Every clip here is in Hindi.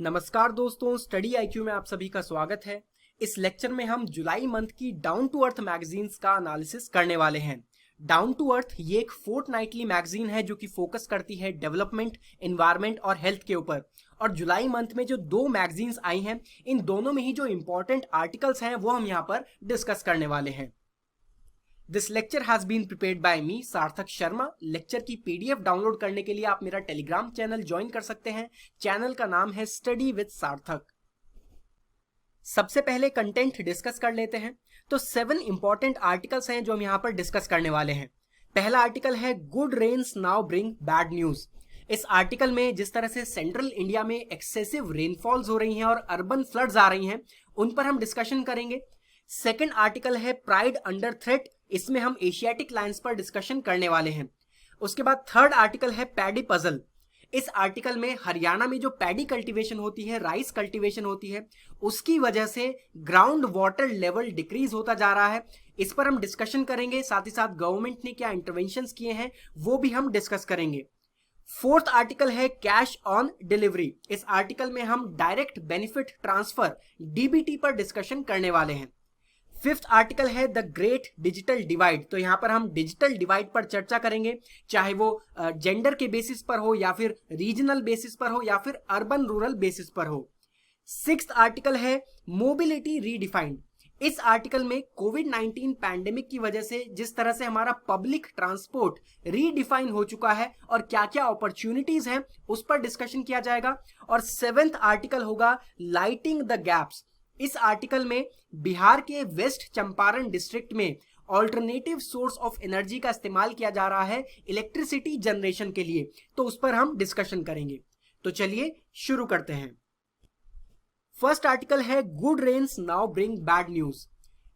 नमस्कार दोस्तों, स्टडी आईक्यू में आप सभी का स्वागत है। इस लेक्चर में हम जुलाई मंथ की डाउन टू अर्थ मैगजीन्स का एनालिसिस करने वाले हैं। डाउन टू अर्थ ये एक फोर्टनाइटली मैगजीन है जो कि फोकस करती है डेवलपमेंट, एनवायरनमेंट और हेल्थ के ऊपर। और जुलाई मंथ में जो दो मैगजीन्स आई हैं, इन दोनों में ही जो इंपॉर्टेंट आर्टिकल्स हैं वो हम यहाँ पर डिस्कस करने वाले हैं। This lecture has been prepared by me Sarthak Sharma. Lecture की पीडीएफ डाउनलोड करने के लिए आप मेरा टेलीग्राम चैनल ज्वाइन कर सकते हैं। चैनल का नाम है स्टडी विद सार्थक। सबसे पहले कंटेंट डिस्कस कर लेते हैं। तो 7 इंपॉर्टेंट आर्टिकल्स हैं जो हम यहाँ पर डिस्कस करने वाले हैं। पहला आर्टिकल है good rains now bring bad news. इस आर्टिकल में जिस तरह से सेंट्रल इंडिया में एक्सेसिव रेनफॉल्स हो रही हैं और अर्बन फ्लड्स आ रही हैं, उन पर हम डिस्कशन करेंगे। सेकेंड आर्टिकल है प्राइड अंडर थ्रेट। इसमें हम एशियाटिक लायंस पर डिस्कशन करने वाले हैं। उसके बाद थर्ड आर्टिकल है पैडी पजल। इस आर्टिकल में हरियाणा में जो पैडी कल्टीवेशन होती है, राइस कल्टीवेशन होती है, उसकी वजह से ग्राउंड वाटर लेवल डिक्रीज होता जा रहा है। इस पर हम डिस्कशन करेंगे। साथ ही साथ गवर्नमेंट ने क्या इंटरवेंशंस किए हैं वो भी हम डिस्कस करेंगे। फोर्थ आर्टिकल है कैश ऑन डिलीवरी। इस आर्टिकल में हम डायरेक्ट बेनिफिट ट्रांसफर डीबीटी पर डिस्कशन करने वाले हैं। फिफ्थ आर्टिकल है द ग्रेट डिजिटल डिवाइड। तो यहां पर हम डिजिटल डिवाइड पर चर्चा करेंगे, चाहे वो जेंडर के बेसिस पर हो या फिर रीजनल बेसिस पर हो या फिर अर्बन रूरल बेसिस पर हो। सिक्स्थ आर्टिकल है मोबिलिटी रीडिफाइंड। इस आर्टिकल में कोविड-19 पैंडेमिक की वजह से जिस तरह से हमारा पब्लिक ट्रांसपोर्ट रीडिफाइन हो चुका है और क्या क्या अपॉर्चुनिटीज हैं उस पर डिस्कशन किया जाएगा। और सेवेंथ आर्टिकल होगा लाइटिंग द गैप्स। इस आर्टिकल में बिहार के वेस्ट चंपारण डिस्ट्रिक्ट में ऑल्टरनेटिव सोर्स ऑफ एनर्जी का इस्तेमाल किया जा रहा है इलेक्ट्रिसिटी जनरेशन के लिए, तो उस पर हम डिस्कशन करेंगे। तो चलिए शुरू करते हैं। फर्स्ट आर्टिकल है good rains now bring bad news.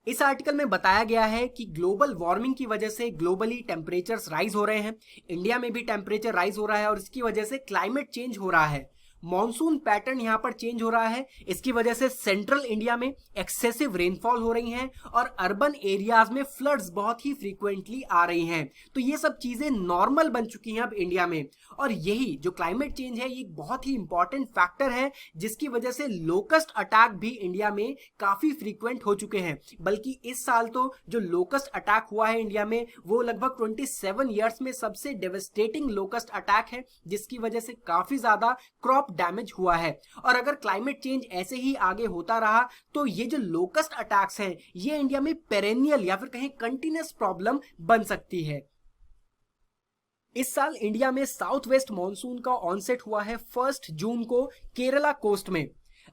इस आर्टिकल में बताया गया है कि ग्लोबल वार्मिंग की वजह से ग्लोबली टेम्परेचर्स राइज हो रहे हैं, इंडिया में भी टेम्परेचर राइज हो रहा है और इसकी वजह से क्लाइमेट चेंज हो रहा है। मॉनसून पैटर्न यहां पर चेंज हो रहा है। इसकी वजह से सेंट्रल इंडिया में एक्सेसिव रेनफॉल हो रही हैं और अर्बन एरियाज में फ्लड्स बहुत ही फ्रीक्वेंटली आ रही हैं। तो ये सब चीजें नॉर्मल बन चुकी हैं अब इंडिया में। और यही जो क्लाइमेट चेंज है ये एक बहुत ही इंपॉर्टेंट फैक्टर है जिसकी वजह से लोकस्ट अटैक भी इंडिया में काफी फ्रीक्वेंट हो चुके हैं। बल्कि इस साल तो जो लोकस्ट अटैक हुआ है इंडिया में वो लगभग 27 ईयर्स में सबसे डेवस्टेटिंग लोकस्ट अटैक है, जिसकी वजह से काफी ज्यादा क्रॉप डैमेज हुआ है। और अगर क्लाइमेट चेंज ऐसे ही आगे होता रहा तो ये जो लोकस्ट अटैक्स हैं ये इंडिया में पेरेनियल या फिर कहीं कंटिन्यूअस प्रॉब्लम बन सकती है। इस साल इंडिया में साउथ वेस्ट मॉनसून का ऑनसेट हुआ है 1 जून को केरला कोस्ट में।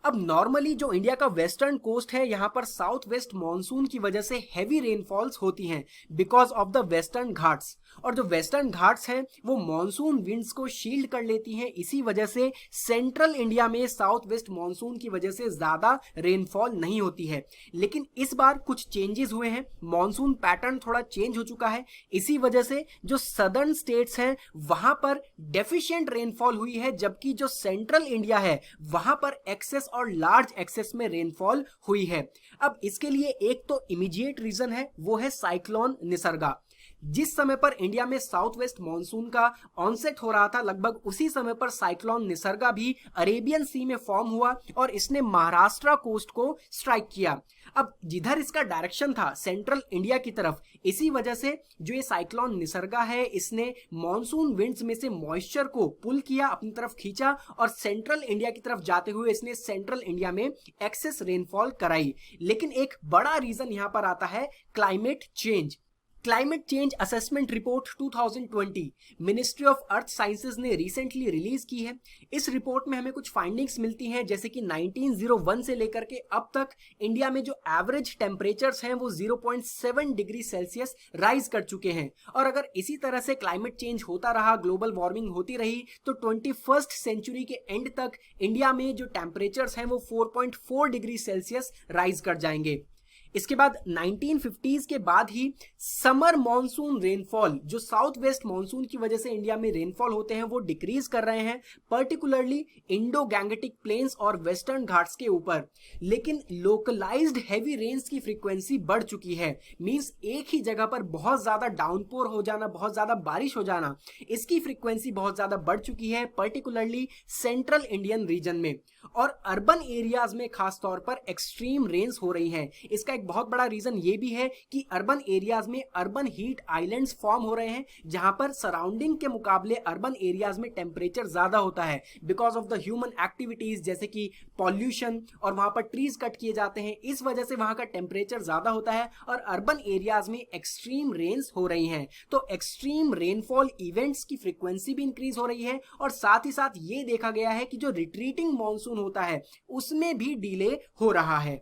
अब नॉर्मली जो इंडिया का वेस्टर्न कोस्ट है यहाँ पर साउथ वेस्ट मॉनसून की वजह से हैवी रेनफॉल्स होती हैं because of the western Ghats. और जो वेस्टर्न घाट्स हैं वो मॉनसून विंड्स को शील्ड कर लेती हैं। इसी वजह से सेंट्रल इंडिया में साउथ वेस्ट मॉनसून की वजह से ज्यादा रेनफॉल नहीं होती है। लेकिन इस बार कुछ चेंजेस हुए हैं, मॉनसून पैटर्न थोड़ा चेंज हो चुका है। इसी वजह से जो सदर्न स्टेट्स हैं वहां पर डेफिशिएंट रेनफॉल हुई है, जबकि जो सेंट्रल इंडिया है वहां पर एक्सेस और लार्ज एक्सेस में रेनफॉल हुई है। अब इसके लिए एक तो इमीडिएट रीजन है, वो है साइक्लोन निसर्गा। जिस समय पर इंडिया में साउथ वेस्ट मॉनसून का ऑनसेट हो रहा था लगभग उसी समय पर साइक्लोन निसर्गा भी अरेबियन सी में फॉर्म हुआ और इसने महाराष्ट्र कोस्ट को स्ट्राइक किया। अब जिधर इसका डायरेक्शन था सेंट्रल इंडिया की तरफ, इसी वजह से जो ये साइक्लोन निसर्गा है इसने मॉनसून विंड्स में से मॉइस्चर को पुल किया, अपनी तरफ खींचा और सेंट्रल इंडिया की तरफ जाते हुए इसने सेंट्रल इंडिया में एक्सेस रेनफॉल कराई। लेकिन एक बड़ा रीजन यहां पर आता है climate change. Climate change assessment report 2020 ministry of earth sciences ने रिसेंटली रिलीज की है। इस रिपोर्ट में हमें कुछ फाइंडिंग्स मिलती हैं, जैसे कि 1901 से लेकर के अब तक इंडिया में जो एवरेज टेम्परेचर्स हैं वो 0.7 डिग्री सेल्सियस राइज कर चुके हैं। और अगर इसी तरह से क्लाइमेट चेंज होता रहा, ग्लोबल वार्मिंग होती रही, तो 21st सेंचुरी के एंड तक इंडिया में जो टेम्परेचर्स हैं वो 4.4 डिग्री सेल्सियस राइज कर जाएंगे। इसके बाद 1950s के बाद ही समर मॉनसून रेनफॉल, जो साउथ वेस्ट मॉनसून की वजह से इंडिया में रेनफॉल होते हैं, वो डिक्रीज कर रहे हैं, पर्टिकुलरली इंडो गैंगेटिक प्लेन्स और वेस्टर्न घाट्स के ऊपर। लेकिन लोकलाइज्ड हैवी रेन्स की फ्रीक्वेंसी बढ़ चुकी है, मींस एक ही जगह पर बहुत ज्यादा डाउनपोर हो जाना, बहुत ज्यादा बारिश हो जाना, इसकी फ्रीक्वेंसी बहुत ज्यादा बढ़ चुकी है, पर्टिकुलरली सेंट्रल इंडियन रीजन में। और अर्बन एरियाज में खास तौर पर एक्सट्रीम रेन्स हो रही हैं। इसका एक बहुत बड़ा रीजन ये भी है कि अर्बन एरियाज में अर्बन हीट आइलैंड्स फॉर्म हो रहे हैं, जहां पर सराउंडिंग के मुकाबले अर्बन एरियाज में टेम्परेचर ज्यादा होता है because of the human activities, जैसे कि पॉल्यूशन, और वहां पर ट्रीज कट किए जाते हैं, इस वजह से वहां का टेम्परेचर ज्यादा होता है और अर्बन एरियाज में एक्सट्रीम रेन्स हो रही हैं। तो एक्सट्रीम रेनफॉल इवेंट्स की फ्रीक्वेंसी भी इंक्रीज हो रही है, और साथ ही साथ ये देखा गया है कि जो रिट्रीटिंग मॉनसून होता है उसमें भी डिले हो रहा है।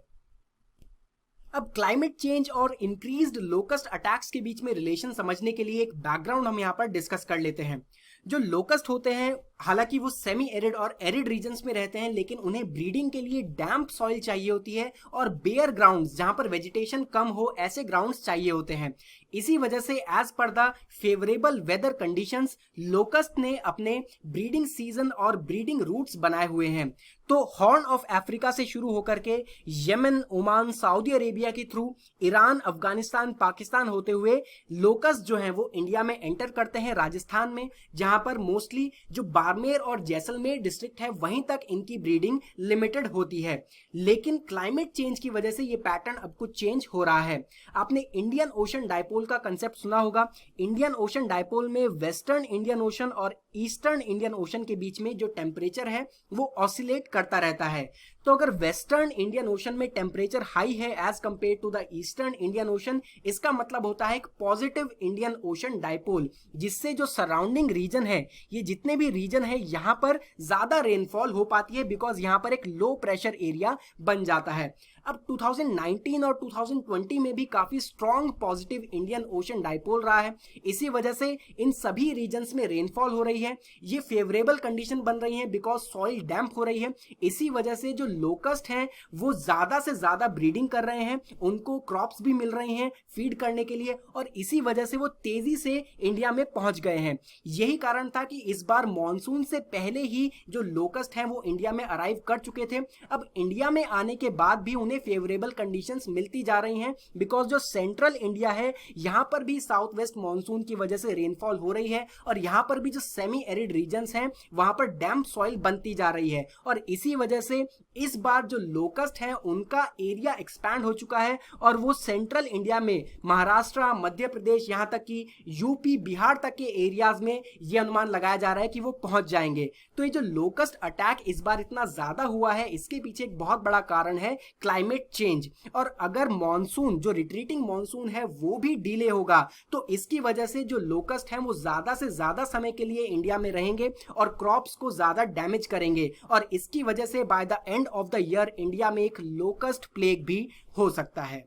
अब क्लाइमेट चेंज और इंक्रीज्ड लोकस्ट अटैक्स के बीच में रिलेशन समझने के लिए एक बैकग्राउंड हम यहां पर डिस्कस कर लेते हैं। जो लोकस्ट होते हैं, हालांकि वो सेमी एरिड और एरिड रीजन्स में रहते हैं, लेकिन उन्हें ब्रीडिंग के लिए डैम्प सॉइल चाहिए होती है और बेयर ग्राउंड्स, जहां पर वेजिटेशन कम हो, ऐसे ग्राउंड्स चाहिए होते हैं। इसी वजह से as per the favourable weather conditions locust ने अपने ब्रीडिंग सीजन और ब्रीडिंग रूट्स बनाए हुए हैं। तो हॉर्न ऑफ अफ्रीका से शुरू होकर के यमन, ओमान, सऊदी अरेबिया के थ्रू ईरान, अफगानिस्तान, पाकिस्तान होते हुए लोकस्ट जो हैं वो इंडिया में एंटर करते हैं, राजस्थान में, जहां पर मोस्टली जो बाड़मेर और जैसलमेर डिस्ट्रिक्ट है वहीं तक इनकी ब्रीडिंग लिमिटेड होती है। लेकिन क्लाइमेट चेंज की वजह से ये पैटर्न अब कुछ चेंज हो रहा है। आपने इंडियन ओशन डायपोल का कंसेप्ट सुना होगा। इंडियन ओशन डायपोल में वेस्टर्न इंडियन ओशन और ईस्टर्न इंडियन ओशन के बीच में जो टेम्परेचर है वो ऑसिलेट करता रहता है। तो अगर वेस्टर्न इंडियन ओशन में टेम्परेचर हाई है as compare to the eastern Indian ocean, इसका मतलब होता है एक पॉजिटिव इंडियन ओशन डायपोल, जिससे जो सराउंडिंग रीजन है, ये जितने भी रीजन है, यहां पर ज्यादा रेनफॉल हो पाती है बिकॉज यहां पर एक लो प्रेशर एरिया बन जाता है। अब 2019 और 2020 में भी काफी strong positive Indian ocean dipole रहा है। इसी वजह से इन सभी रीजन्स में रेनफॉल हो रही है, ये फेवरेबल कंडीशन बन रही है बिकॉज सॉइल डैम्प हो रही है। इसी वजह से जो लोकस्ट हैं वो ज्यादा से ज्यादा ब्रीडिंग कर रहे हैं, उनको क्रॉप्स भी मिल रही हैं फीड करने के लिए, और इसी वजह से वो तेजी से इंडिया में पहुंच गए हैं। यही कारण था कि इस बार मॉनसून से पहले ही जो लोकस्ट हैं वो इंडिया में अराइव कर चुके थे। अब इंडिया में आने के बाद भी उन्हें फेवरेबल कंडीशंस मिलती जा रही हैं बिकॉज जो सेंट्रल इंडिया है यहां पर भी साउथ वेस्ट मॉनसून की वजह से रेनफॉल हो रही है, और यहां पर भी जो सेमी एरिड रीजन्स हैं वहां पर डैम्प सॉइल बनती जा रही है, और इसी वजह से इस बार जो लोकस्ट हैं उनका एरिया एक्सपैंड हो चुका है और वो सेंट्रल इंडिया में महाराष्ट्र, मध्य प्रदेश, यहां तक कि यूपी, बिहार तक के एरियाज में ये अनुमान लगाया जा रहा है कि वो पहुंच जाएंगे। तो ये जो लोकस्ट अटैक इस बार इतना ज्यादा हुआ है, इसके पीछे एक बहुत बड़ा कारण है क्लाइमेट चेंज। और अगर मॉनसून, जो रिट्रीटिंग मॉनसून है, वो भी डिले होगा तो इसकी वजह से जो लोकस्ट हैं वो ज्यादा से ज्यादा समय के लिए इंडिया में रहेंगे और क्रॉप्स को ज्यादा डैमेज करेंगे, और इसकी वजह से by the end of the year India में एक लोकस्ट प्लेग भी हो सकता है।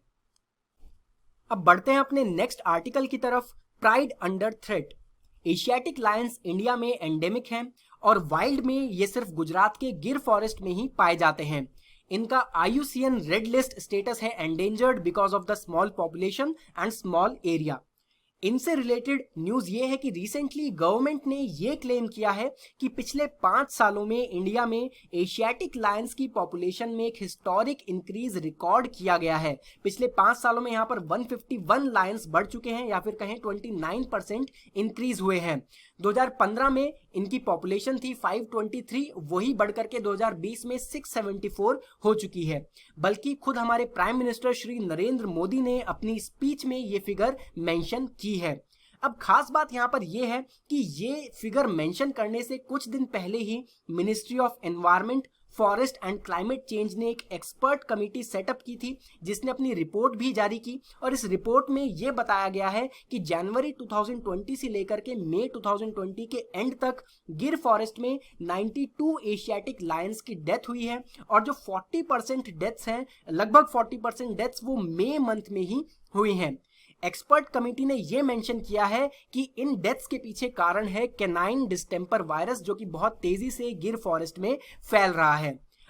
अब बढ़ते हैं अपने नेक्स्ट आर्टिकल की तरफ। Pride under threat. Asiatic Lions India में एंडेमिक हैं और वाइल्ड में ये सिर्फ गुजरात के गिर फॉरेस्ट में ही पाए जाते हैं। इनका IUCN रेड लिस्ट स्टेटस है, endangered because of the small population and small area. इनसे रिलेटेड न्यूज ये है कि रिसेंटली गवर्नमेंट ने ये क्लेम किया है कि पिछले 5 सालों में इंडिया में एशियाटिक लायंस की पॉपुलेशन में एक हिस्टोरिक इंक्रीज रिकॉर्ड किया गया है। पिछले 5 सालों में यहाँ पर 151 लायंस बढ़ चुके हैं, या फिर कहें 29% इंक्रीज हुए हैं। 2015 में इनकी पॉपुलेशन थी 523, वही बढ़कर के 2020 में 674 हो चुकी है। बल्कि खुद हमारे प्राइम मिनिस्टर श्री नरेंद्र मोदी ने अपनी स्पीच में ये फिगर मेंशन की है। अब खास बात यहां पर यह है कि ये फिगर मेंशन करने से कुछ दिन पहले ही ministry of environment, forest and climate change ने एक एक्सपर्ट कमेटी सेटअप की थी जिसने अपनी रिपोर्ट भी जारी की, और इस रिपोर्ट में यह बताया गया है कि जनवरी 2020 से लेकर के मई 2020 के एंड तक गिर फॉरेस्ट में 92 एशियाटिक लायंस की डेथ हुई है, और जो 40% डेथ्स हैं, लगभग 40% डेथ्स वो मई मंथ में ही हुई हैं। एक्सपर्ट कमेटी ने यह मेंशन किया है कि इन डेथ्स के पीछे कारण है कैनाइन डिस्टेंपर वायरस, जो कि बहुत तेजी से गिर फॉरेस्ट में फैल रहा है।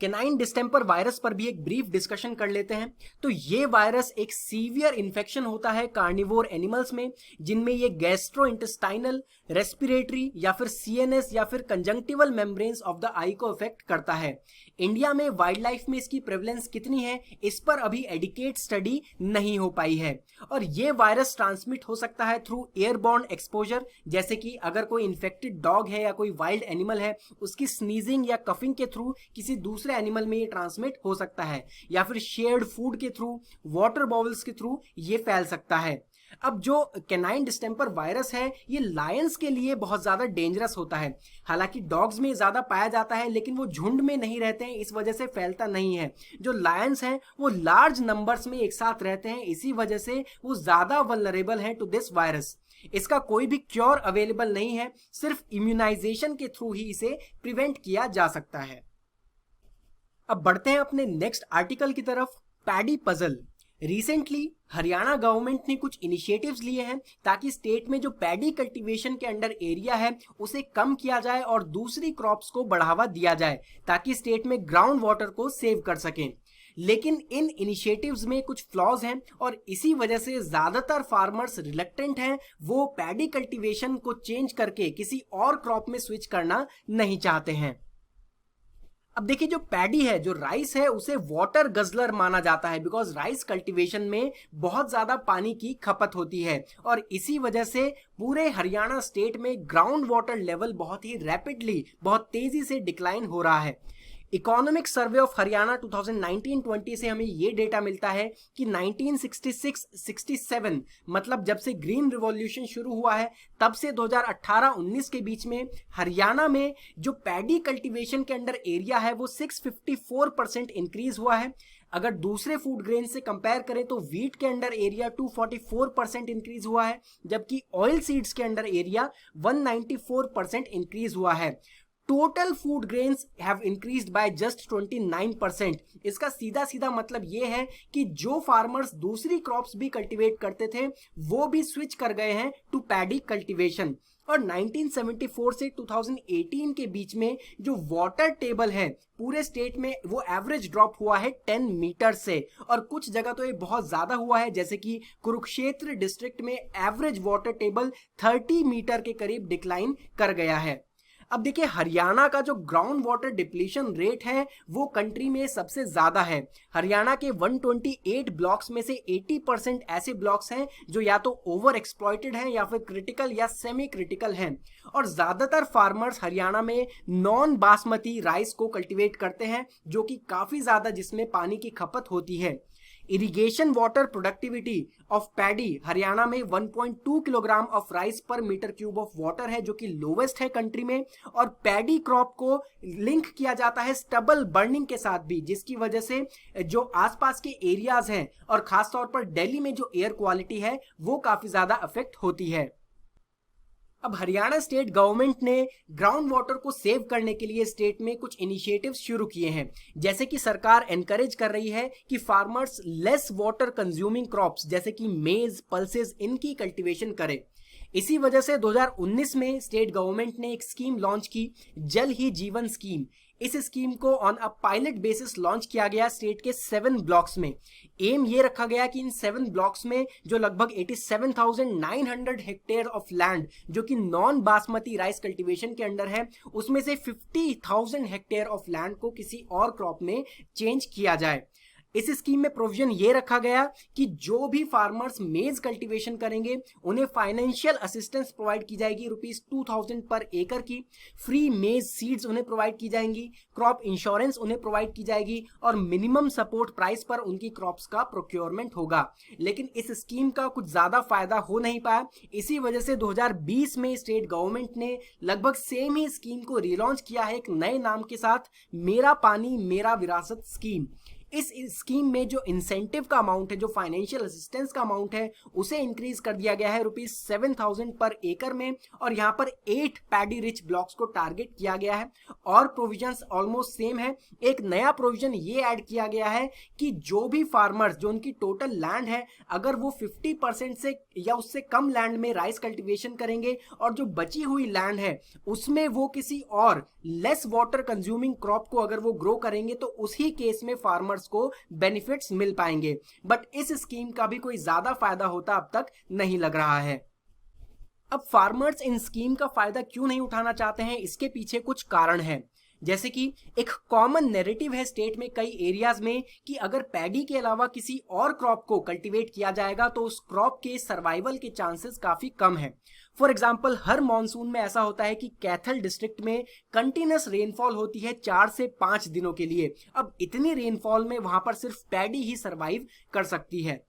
केनाइन डिस्टेंपर वायरस पर भी एक ब्रीफ डिस्कशन कर लेते हैं। तो ये वायरस एक सीवियर इन्फेक्शन होता है कार्निवोर एनिमल्स में, जिनमें ये गैस्ट्रोइंटेस्टाइनल, रेस्पिरेटरी या फिर सीएनएस या फिर कंजंक्टिवल मेम्ब्रेन्स ऑफ द आई को अफेक्ट करता है। इंडिया में वाइल्ड लाइफ में इसकी प्रेवलेंस कितनी है, इस पर अभी एडिकेट स्टडी नहीं हो पाई है। और ये वायरस ट्रांसमिट हो सकता है थ्रू एयरबॉर्न एक्सपोजर, जैसे कि अगर कोई इन्फेक्टेड डॉग है या कोई वाइल्ड एनिमल है, उसकी स्नीजिंग या कफिंग के थ्रू किसी दूसरे एनिमल में ये ट्रांसमिट हो सकता है, या फिर शेयर्ड फूड के थ्रू, वाटर बॉवल्स के थ्रू ये फैल सकता है। अब जो कैनाइन डिस्टेंपर वायरस है ये लायंस के लिए बहुत ज्यादा डेंजरस होता है। हालांकि डॉग्स में ज्यादा पाया जाता है, लेकिन वो झुंड में नहीं रहते हैं, इस वजह से फैलता नहीं है। जो लायंस हैं वो लार्ज नंबर्स में एक साथ रहते हैं, इसी वजह से वो ज्यादा वल्नरेबल हैं टू दिस वायरस। इसका कोई भी क्योर अवेलेबल नहीं है, सिर्फ इम्यूनाइजेशन के थ्रू ही इसे प्रिवेंट किया जा सकता है। अब बढ़ते हैं अपने नेक्स्ट आर्टिकल की तरफ, paddy puzzle. Recently Haryana government ने कुछ इनिशिएटिव्स लिए हैं ताकि स्टेट में जो पैडी कल्टीवेशन के अंडर एरिया है उसे कम किया जाए और दूसरी क्रॉप्स को बढ़ावा दिया जाए, ताकि स्टेट में ग्राउंड वाटर को सेव कर सकें। लेकिन इन इनिशिएटिव्स में कुछ फ्लॉज हैं और इसी वजह से ज्यादातर फार्मर्स रिलक्टेंट हैं, वो पैडी कल्टीवेशन को चेंज करके किसी और क्रॉप में स्विच करना नहीं चाहते हैं। अब देखिए, जो पैडी है, जो राइस है, उसे वाटर गजलर माना जाता है, बिकॉज राइस कल्टीवेशन में बहुत ज्यादा पानी की खपत होती है और इसी वजह से पूरे हरियाणा स्टेट में ग्राउंड वाटर लेवल बहुत ही रैपिडली, बहुत तेजी से डिक्लाइन हो रहा है। इकोनॉमिक सर्वे ऑफ हरियाणा 2019-20 से हमें ये डेटा मिलता है कि 1966-67 मतलब जब से ग्रीन रिवॉल्यूशन शुरू हुआ है तब से 2018-19 के बीच में हरियाणा में जो पैडी कल्टीवेशन के अंडर एरिया है वो 654% इंक्रीज हुआ है। अगर दूसरे फूड ग्रेन से कंपेयर करें तो वीट के अंडर एरिया 244% इंक्रीज हुआ है, जबकि ऑयल सीड्स के अंडर एरिया 194% इंक्रीज हुआ है। Total food grains have increased by just 29%। इसका सीधा सीधा मतलब ये है कि जो फार्मर्स दूसरी क्रॉप्स भी कल्टीवेट करते थे वो भी स्विच कर गए हैं टू पैडी कल्टीवेशन। और 1974 से 2018 के बीच में जो वाटर टेबल है पूरे स्टेट में वो एवरेज ड्रॉप हुआ है 10 मीटर से, और कुछ जगह तो ये बहुत ज्यादा हुआ है, जैसे कि कुरुक्षेत्र डिस्ट्रिक्ट में एवरेज वाटर टेबल 30 मीटर के करीब डिक्लाइन कर गया है। अब देखिए, हरियाणा का जो ग्राउंड वाटर डिप्लीशन रेट है वो कंट्री में सबसे ज्यादा है। हरियाणा के 128 ब्लॉक्स में से 80% ऐसे ब्लॉक्स हैं जो या तो ओवर एक्सप्लॉइटेड हैं या फिर क्रिटिकल या सेमी क्रिटिकल हैं। और ज्यादातर फार्मर्स हरियाणा में नॉन बासमती राइस को कल्टीवेट करते हैं, जो कि काफी ज्यादा जिसमें पानी की खपत होती है। Irrigation water productivity of paddy Haryana में 1.2 किलोग्राम ऑफ राइस पर मीटर क्यूब ऑफ वाटर है, जो कि लोवेस्ट है कंट्री में। और पैडी क्रॉप को लिंक किया जाता है स्टबल बर्निंग के साथ भी, जिसकी वजह से जो आसपास के एरियाज हैं और खासतौर पर दिल्ली में जो एयर क्वालिटी है वो काफी ज्यादा अफेक्ट होती है। अब हरियाणा स्टेट गवर्नमेंट ने ग्राउंड वाटर को सेव करने के लिए स्टेट में कुछ इनिशिएटिव्स शुरू किए हैं, जैसे कि सरकार एनकरेज कर रही है कि farmers less water consuming crops जैसे कि मेज, पल्सेस, इनकी कल्टीवेशन करें। इसी वजह से 2019 में स्टेट गवर्नमेंट ने एक स्कीम लॉन्च की, जल ही जीवन स्कीम। इस स्कीम को on a pilot basis launch किया गया स्टेट के 7 ब्लॉक्स में। एम ये रखा गया कि इन 7 ब्लॉक्स में जो लगभग 87,900 हेक्टेयर ऑफ लैंड जो कि नॉन बासमती राइस कल्टीवेशन के अंडर है, उसमें से 50,000 हेक्टेयर ऑफ लैंड को किसी और क्रॉप में चेंज किया जाए। इस स्कीम में प्रोविजन ये रखा गया कि जो भी फार्मर्स मेज कल्टीवेशन करेंगे उन्हें फाइनेंशियल असिस्टेंस प्रोवाइड की जाएगी ₹2000 पर एकड़ की। फ्री मेज सीड्स उन्हें प्रोवाइड की जाएंगी, क्रॉप इंश्योरेंस उन्हें प्रोवाइड की जाएगी और मिनिमम सपोर्ट प्राइस पर उनकी क्रॉप्स का प्रोक्योरमेंट होगा। लेकिन इस स्कीम का कुछ ज्यादा फायदा हो नहीं पाया। इसी वजह से 2020 में स्टेट गवर्नमेंट ने लगभग सेम ही स्कीम को रिलॉन्च किया है एक नए नाम के साथ, मेरा पानी मेरा विरासत स्कीम। इस स्कीम में जो इंसेंटिव का अमाउंट है, जो फाइनेंशियल असिस्टेंस का अमाउंट है, उसे इंक्रीज कर दिया गया है ₹7,000 पर एकड़ में, और यहाँ पर 8 पैडी रिच ब्लॉक्स को टारगेट किया गया है। और प्रोविजंस ऑलमोस्ट सेम है। एक नया प्रोविजन ये ऐड किया गया है कि जो भी फार्मर्स, जो उनकी टोटल लैंड है, अगर वो 50% से या उससे कम लैंड में राइस कल्टीवेशन करेंगे और जो बची हुई लैंड है उसमें वो किसी और लेस वाटर कंज्यूमिंग क्रॉप को अगर वो ग्रो करेंगे, तो उसी केस में फार्मर्स को बेनिफिट्स मिल पाएंगे। बट इस स्कीम का भी कोई ज्यादा फायदा होता अब तक नहीं लग रहा है। अब फार्मर्स इन स्कीम का फायदा क्यों नहीं उठाना चाहते हैं, इसके पीछे कुछ कारण है। जैसे कि एक कॉमन नैरेटिव है स्टेट में कई एरियाज में कि अगर पैडी के अलावा किसी और क्रॉप को कल्टीवेट किया जाएगा तो उस क्रॉप के सर्वाइवल के चांसेस काफी कम है। फॉर एग्जाम्पल, हर मॉनसून में ऐसा होता है कि कैथल डिस्ट्रिक्ट में कंटिन्यूस रेनफॉल होती है 4 से 5 दिनों के लिए। अब इतनी रेनफॉल में वहां पर सिर्फ पैडी ही सर्वाइव कर सकती है।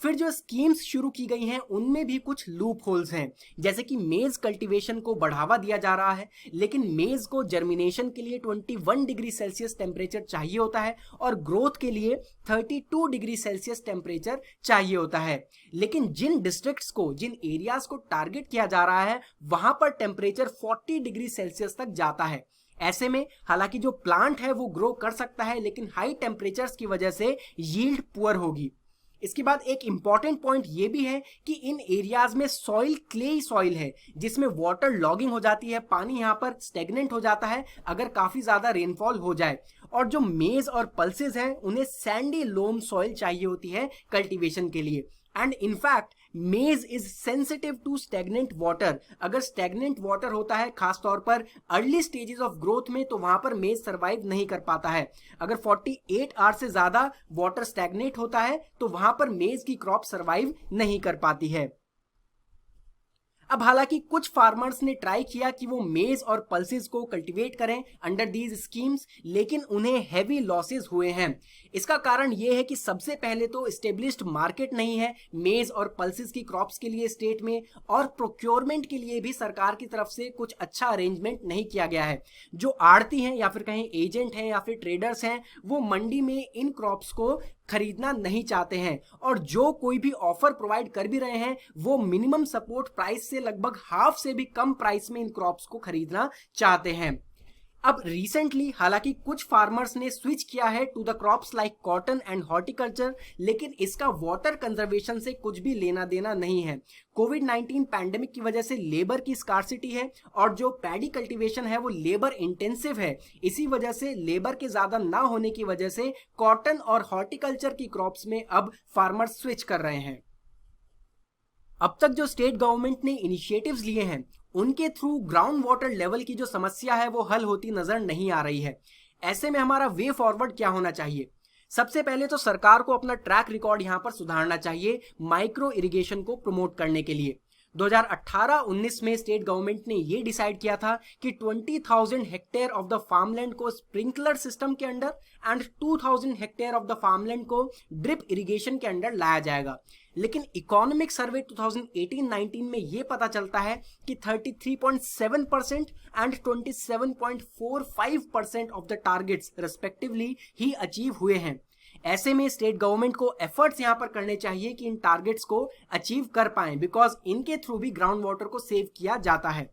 फिर जो स्कीम्स शुरू की गई हैं उनमें भी कुछ लूप होल्स हैं, जैसे कि मेज कल्टीवेशन को बढ़ावा दिया जा रहा है, लेकिन मेज को जर्मिनेशन के लिए 21 डिग्री सेल्सियस टेम्परेचर चाहिए होता है और ग्रोथ के लिए 32 डिग्री सेल्सियस टेम्परेचर चाहिए होता है। लेकिन जिन डिस्ट्रिक्ट्स को, जिन एरियाज को टारगेट किया जा रहा है, वहां पर टेम्परेचर 40 डिग्री सेल्सियस तक जाता है। ऐसे में हालांकि जो प्लांट है वो ग्रो कर सकता है, लेकिन हाई टेम्परेचर्स की वजह से यील्ड पुअर होगी। इसके बाद एक इंपॉर्टेंट पॉइंट ये भी है कि इन एरियाज में सॉइल क्लेई सॉइल है, जिसमें वाटर लॉगिंग हो जाती है, पानी यहाँ पर स्टेगनेंट हो जाता है अगर काफी ज्यादा रेनफॉल हो जाए। और जो मेज और पल्सेस हैं उन्हें सैंडी लोम सॉइल चाहिए होती है कल्टीवेशन के लिए। And in fact maize is sensitive to stagnant water. अगर स्टेगनेंट वाटर होता है खासतौर पर अर्ली स्टेजेस ऑफ ग्रोथ में, तो वहां पर मेज सर्वाइव नहीं कर पाता है। अगर 48 आवर से ज्यादा वाटर स्टेगनेट होता है तो वहां पर मेज की क्रॉप सर्वाइव नहीं कर पाती है। अब हालांकि कुछ फार्मर्स ने ट्राई किया कि वो मेज और पल्सेस को कल्टीवेट करें अंडर दीज स्कीम्स, लेकिन उन्हें हैवी लॉसेस हुए हैं। इसका कारण ये है कि सबसे पहले तो एस्टेब्लिश्ड मार्केट नहीं है मेज और पल्सेस की क्रॉप्स के लिए स्टेट में, और प्रोक्योरमेंट के लिए भी सरकार की तरफ से कुछ अच्छा अरेंजमेंट नहीं किया गया है। जो आड़ती हैं या फिर कहीं एजेंट हैं या फिर ट्रेडर्स हैं, वो मंडी में इन क्रॉप्स को खरीदना नहीं चाहते हैं, और जो कोई भी ऑफर प्रोवाइड कर भी रहे हैं वो मिनिमम सपोर्ट प्राइस से लगभग हाफ से भी कम प्राइस में इन क्रॉप्स को खरीदना चाहते हैं। अब रिसेंटली हालांकि कुछ फार्मर्स ने स्विच किया है to the crops like cotton and horticulture, लेकिन इसका वाटर कंजर्वेशन से कुछ भी लेना देना नहीं है। कोविड-19 पैंडेमिक की वजह से लेबर की स्कार्सिटी है, और जो पैडी कल्टीवेशन है वो लेबर इंटेंसिव है। इसी वजह से लेबर के ज्यादा ना होने की वजह से कॉटन और हॉर्टिकल्चर की क्रॉप्स में अब फार्मर्स स्विच कर रहे हैं। अब तक जो स्टेट गवर्नमेंट ने इनिशिएटिव्स लिए हैं उनके थ्रू ग्राउंड वाटर लेवल की जो समस्या है वो हल होती नजर नहीं आ रही है। ऐसे में हमारा वे फॉरवर्ड क्या होना चाहिए? सबसे पहले तो सरकार को अपना ट्रैक रिकॉर्ड यहां पर सुधारना चाहिए माइक्रो इरिगेशन को प्रमोट करने के लिए। 2018-19 में स्टेट गवर्नमेंट ने ये डिसाइड किया था कि 20,000 हेक्टेयर ऑफ द फार्मलैंड को स्प्रिंकलर सिस्टम के under and 2,000 hectare of the farmland को ड्रिप इरिगेशन के अंडर लाया जाएगा। लेकिन इकोनॉमिक सर्वे 2018-19 में ये पता चलता है कि 33.7% and 27.45% of the targets respectively he achieve हुए हैं। ऐसे में स्टेट गवर्नमेंट को एफर्ट्स यहां पर करने चाहिए कि इन टारगेट्स को अचीव कर पाएं, बिकॉज इनके थ्रू भी ग्राउंड वाटर को सेव किया जाता है।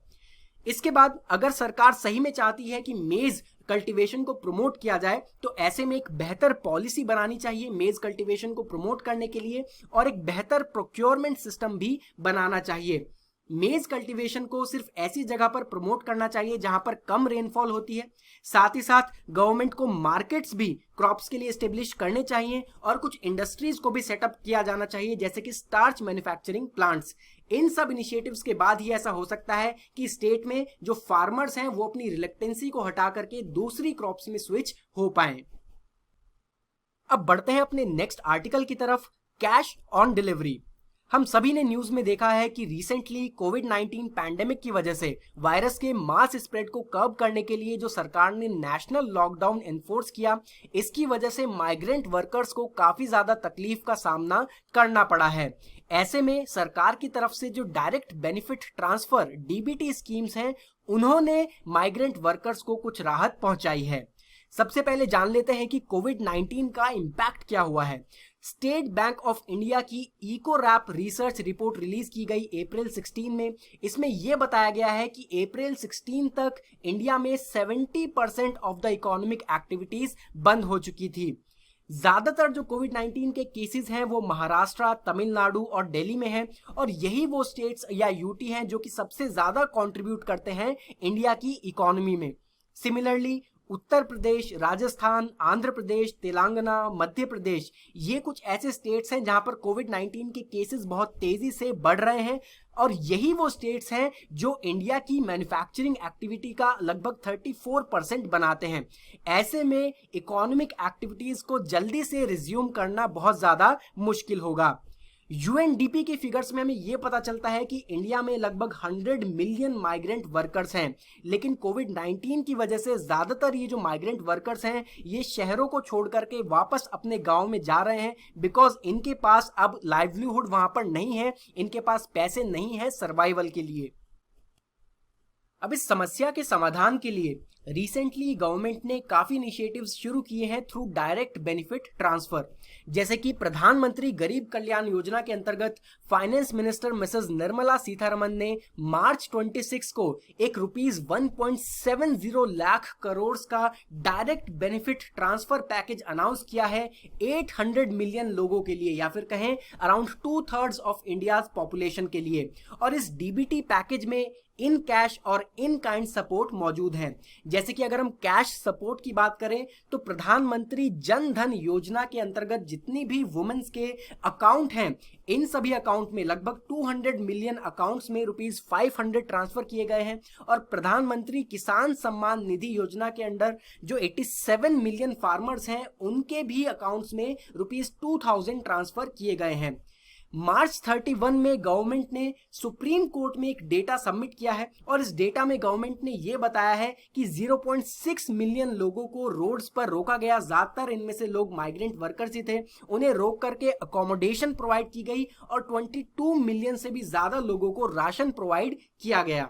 इसके बाद अगर सरकार सही में चाहती है कि मेज कल्टीवेशन को प्रमोट किया जाए, तो ऐसे में एक बेहतर पॉलिसी बनानी चाहिए मेज कल्टीवेशन को प्रमोट करने के लिए, और एक बेहतर प्रोक्योरमेंट सिस्टम भी बनाना चाहिए। मेज कल्टीवेशन को सिर्फ ऐसी जगह पर प्रमोट करना चाहिए जहां पर कम रेनफॉल होती है। साथ ही साथ गवर्नमेंट को मार्केट्स भी क्रॉप्स के लिए एस्टेब्लिश करने चाहिए, और कुछ इंडस्ट्रीज को भी सेटअप किया जाना चाहिए जैसे कि स्टार्च मैन्युफैक्चरिंग प्लांट्स। इन सब इनिशिएटिव्स के बाद ही ऐसा हो सकता है कि स्टेट में जो फार्मर्स हैं वो अपनी रिलेक्टेंसी को हटा करके दूसरी क्रॉप्स में स्विच हो पाए। अब बढ़ते हैं अपने नेक्स्ट आर्टिकल की तरफ, कैश ऑन डिलीवरी। हम सभी ने न्यूज में देखा है कि रिसेंटली कोविड-19 पैंडेमिक की वजह से वायरस के मास स्प्रेड को कर्ब करने के लिए जो सरकार ने नेशनल लॉकडाउन एनफोर्स किया, इसकी वजह से माइग्रेंट वर्कर्स को काफी ज्यादा तकलीफ का सामना करना पड़ा है। ऐसे में सरकार की तरफ से जो direct benefit transfer DBT schemes हैं, उन्होंने माइग्रेंट वर्कर्स को कुछ राहत पहुंचाई है। सबसे पहले जान लेते हैं कि कोविड-19 का इम्पैक्ट क्या हुआ है। स्टेट बैंक ऑफ इंडिया की Ecowrap research report release की गई अप्रैल 16 में। इसमें यह बताया गया है कि अप्रैल 16 तक इंडिया में 70% ऑफ द इकोनॉमिक एक्टिविटीज बंद हो चुकी थी। ज्यादातर जो कोविड-19 के केसेस हैं वो महाराष्ट्र, तमिलनाडु और दिल्ली में हैं, और यही वो स्टेट्स या यूटी हैं जो कि सबसे ज्यादा कंट्रीब्यूट करते हैं इंडिया की इकोनॉमी में। सिमिलरली उत्तर प्रदेश, राजस्थान, आंध्र प्रदेश, तेलंगाना, मध्य प्रदेश, ये कुछ ऐसे स्टेट्स हैं जहां पर कोविड-19 के केसेस बहुत तेजी से बढ़ रहे हैं, और यही वो स्टेट्स हैं जो इंडिया की मैन्युफैक्चरिंग एक्टिविटी का लगभग 34% बनाते हैं। ऐसे में इकोनॉमिक एक्टिविटीज को जल्दी से रिज्यूम करना बहुत ज्यादा मुश्किल होगा। यूएनडीपी के फिगर्स में हमें यह पता चलता है कि इंडिया में लगभग 100 मिलियन माइग्रेंट वर्कर्स हैं, लेकिन कोविड-19 की वजह से ज्यादातर ये जो माइग्रेंट वर्कर्स हैं ये शहरों को छोड़ करके वापस अपने गांव में जा रहे हैं, बिकॉज इनके पास अब लाइवलीहुड वहां पर नहीं है, इनके पास पैसे नहीं है सर्वाइवल के लिए। अब इस समस्या के समाधान के लिए रिसेंटली गवर्नमेंट ने काफी इनिशिएटिव्स शुरू किए हैं थ्रू डायरेक्ट बेनिफिट ट्रांसफर, जैसे कि प्रधानमंत्री गरीब कल्याण योजना के अंतर्गत finance minister Mrs Nirmala Sitharaman ने मार्च 26 को एक रुपीस 1.70 लाख करोड़ का direct benefit transfer package announce किया है 800 मिलियन लोगों के लिए, या फिर कहें अराउंड 2/3 ऑफ इंडिया पॉपुलेशन के लिए। और इस डीबीटी पैकेज में इन कैश और इन काइंड सपोर्ट मौजूद हैं। जैसे कि अगर हम कैश सपोर्ट की बात करें तो प्रधानमंत्री जन धन योजना के अंतर्गत जितनी भी वुमेन्स के अकाउंट हैं, इन सभी अकाउंट में लगभग 200 मिलियन अकाउंट्स में रुपीस 500 ट्रांसफर किए गए हैं, और प्रधानमंत्री किसान सम्मान निधि योजना के अंडर जो 87 मिलियन फार्मर्स हैं उनके भी अकाउंट्स में रुपीस 2000 ट्रांसफर किए गए हैं। मार्च 31 में गवर्नमेंट ने सुप्रीम कोर्ट में एक डेटा सबमिट किया है, और इस डेटा में गवर्नमेंट ने यह बताया है कि 0.6 मिलियन लोगों को रोड्स पर रोका गया। ज्यादातर इनमें से लोग माइग्रेंट वर्कर्स ही थे, उन्हें रोक करके अकोमोडेशन प्रोवाइड की गई, और 22 मिलियन से भी ज्यादा लोगों को राशन प्रोवाइड किया गया।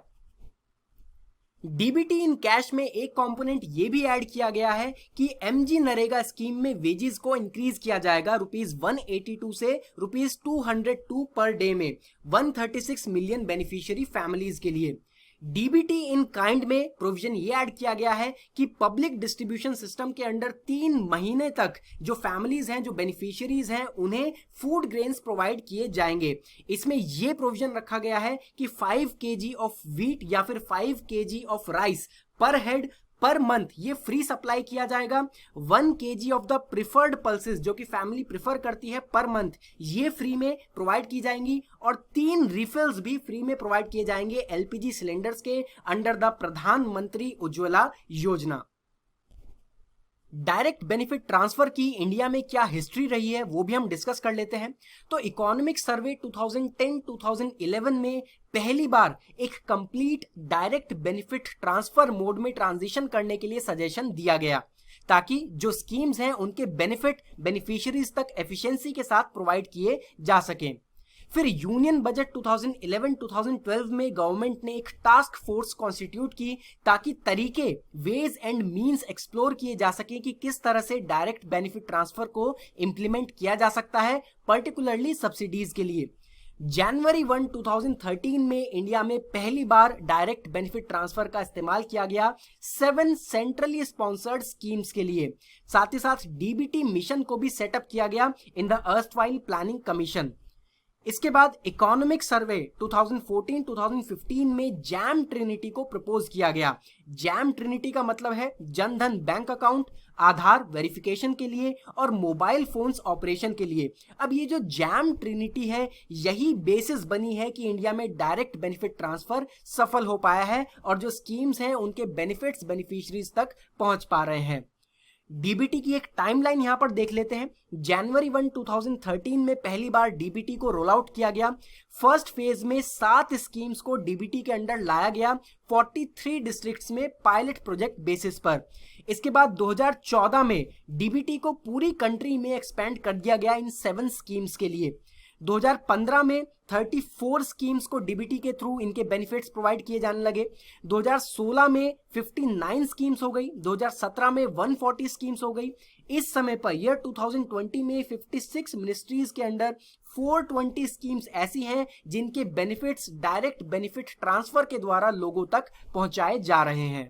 डीबीटी इन कैश में एक कंपोनेंट ये भी ऐड किया गया है कि एमजी नरेगा स्कीम में वेजेस को इंक्रीज किया जाएगा रुपीस 182 से रुपीस 202 पर डे में 136 मिलियन बेनिफिशियरी फैमिलीज के लिए। डीबीटी इन काइंड में प्रोविजन ये ऐड किया गया है कि पब्लिक डिस्ट्रीब्यूशन सिस्टम के अंडर 3 महीने तक जो फैमिलीज हैं, जो बेनिफिशियरीज हैं, उन्हें फूड ग्रेन्स प्रोवाइड किए जाएंगे। इसमें यह प्रोविजन रखा गया है कि 5 kg ऑफ व्हीट या फिर 5 kg ऑफ राइस पर हेड पर मंथ ये फ्री सप्लाई किया जाएगा। 1 kg of the preferred pulses जो कि फैमिली प्रिफर करती है पर मंथ, ये फ्री में प्रोवाइड की जाएंगी, और 3 रिफिल्स भी फ्री में प्रोवाइड किए जाएंगे एलपीजी सिलेंडर्स के अंडर द प्रधानमंत्री उज्ज्वला योजना। डायरेक्ट बेनिफिट ट्रांसफर की इंडिया में क्या हिस्ट्री रही है वो भी हम डिस्कस कर लेते हैं। तो इकोनॉमिक सर्वे 2010-2011 में पहली बार एक complete direct benefit transfer mode में ट्रांजिशन करने के लिए सजेशन दिया गया, ताकि जो स्कीम्स हैं उनके बेनिफिट बेनिफिशियरीज तक एफिशिएंसी के साथ प्रोवाइड किए जा सकें। फिर यूनियन बजट 2011-2012 में गवर्नमेंट ने एक टास्क फोर्स कॉन्स्टिट्यूट की, ताकि तरीके, वेज एंड मीन्स एक्सप्लोर किए जा सके कि किस तरह से डायरेक्ट बेनिफिट ट्रांसफर को इंप्लीमेंट किया जा सकता है, पर्टिकुलरली सब्सिडीज के लिए। जनवरी 1, 2013 में इंडिया में पहली बार डायरेक्ट बेनिफिट ट्रांसफर का इस्तेमाल किया गया 7 सेंट्रली स्पॉन्सर्ड स्कीम्स के लिए। साथ ही साथ डीबीटी मिशन को भी सेटअप किया गया in the erstwhile planning commission. इसके बाद इकोनॉमिक सर्वे 2014-2015 में जैम ट्रिनिटी को प्रपोज किया गया। जैम ट्रिनिटी का मतलब है जनधन बैंक अकाउंट, आधार वेरिफिकेशन के लिए और मोबाइल फोन्स ऑपरेशन के लिए। अब ये जो जैम ट्रिनिटी है यही बेसिस बनी है कि इंडिया में डायरेक्ट बेनिफिट ट्रांसफर सफल हो पाया है, और जो स्कीम्स हैं उनके बेनिफिट्स बेनिफिशियरीज तक पहुंच पा रहे हैं। डीबीटी की एक टाइमलाइन यहां पर देख लेते हैं। जनवरी 1, 2013 में पहली बार डीबीटी को रोल आउट किया गया। फर्स्ट फेज में 7 स्कीम्स को डीबीटी के अंडर लाया गया 43 डिस्ट्रिक्ट्स में पायलट प्रोजेक्ट बेसिस पर। इसके बाद 2014 में डीबीटी को पूरी कंट्री में एक्सपेंड कर दिया गया इन 7 स्कीम्स के लिए। 2015 में 34 स्कीम्स को डीबीटी के थ्रू इनके बेनिफिट्स प्रोवाइड किए जाने लगे। 2016 में 59 स्कीम्स हो गई, 2017 में 140 स्कीम्स हो गई। इस समय पर ईयर 2020 में 56 मिनिस्ट्रीज के अंडर 420 स्कीम्स ऐसी हैं जिनके बेनिफिट्स डायरेक्ट बेनिफिट ट्रांसफर के द्वारा लोगों तक पहुंचाए जा रहे हैं।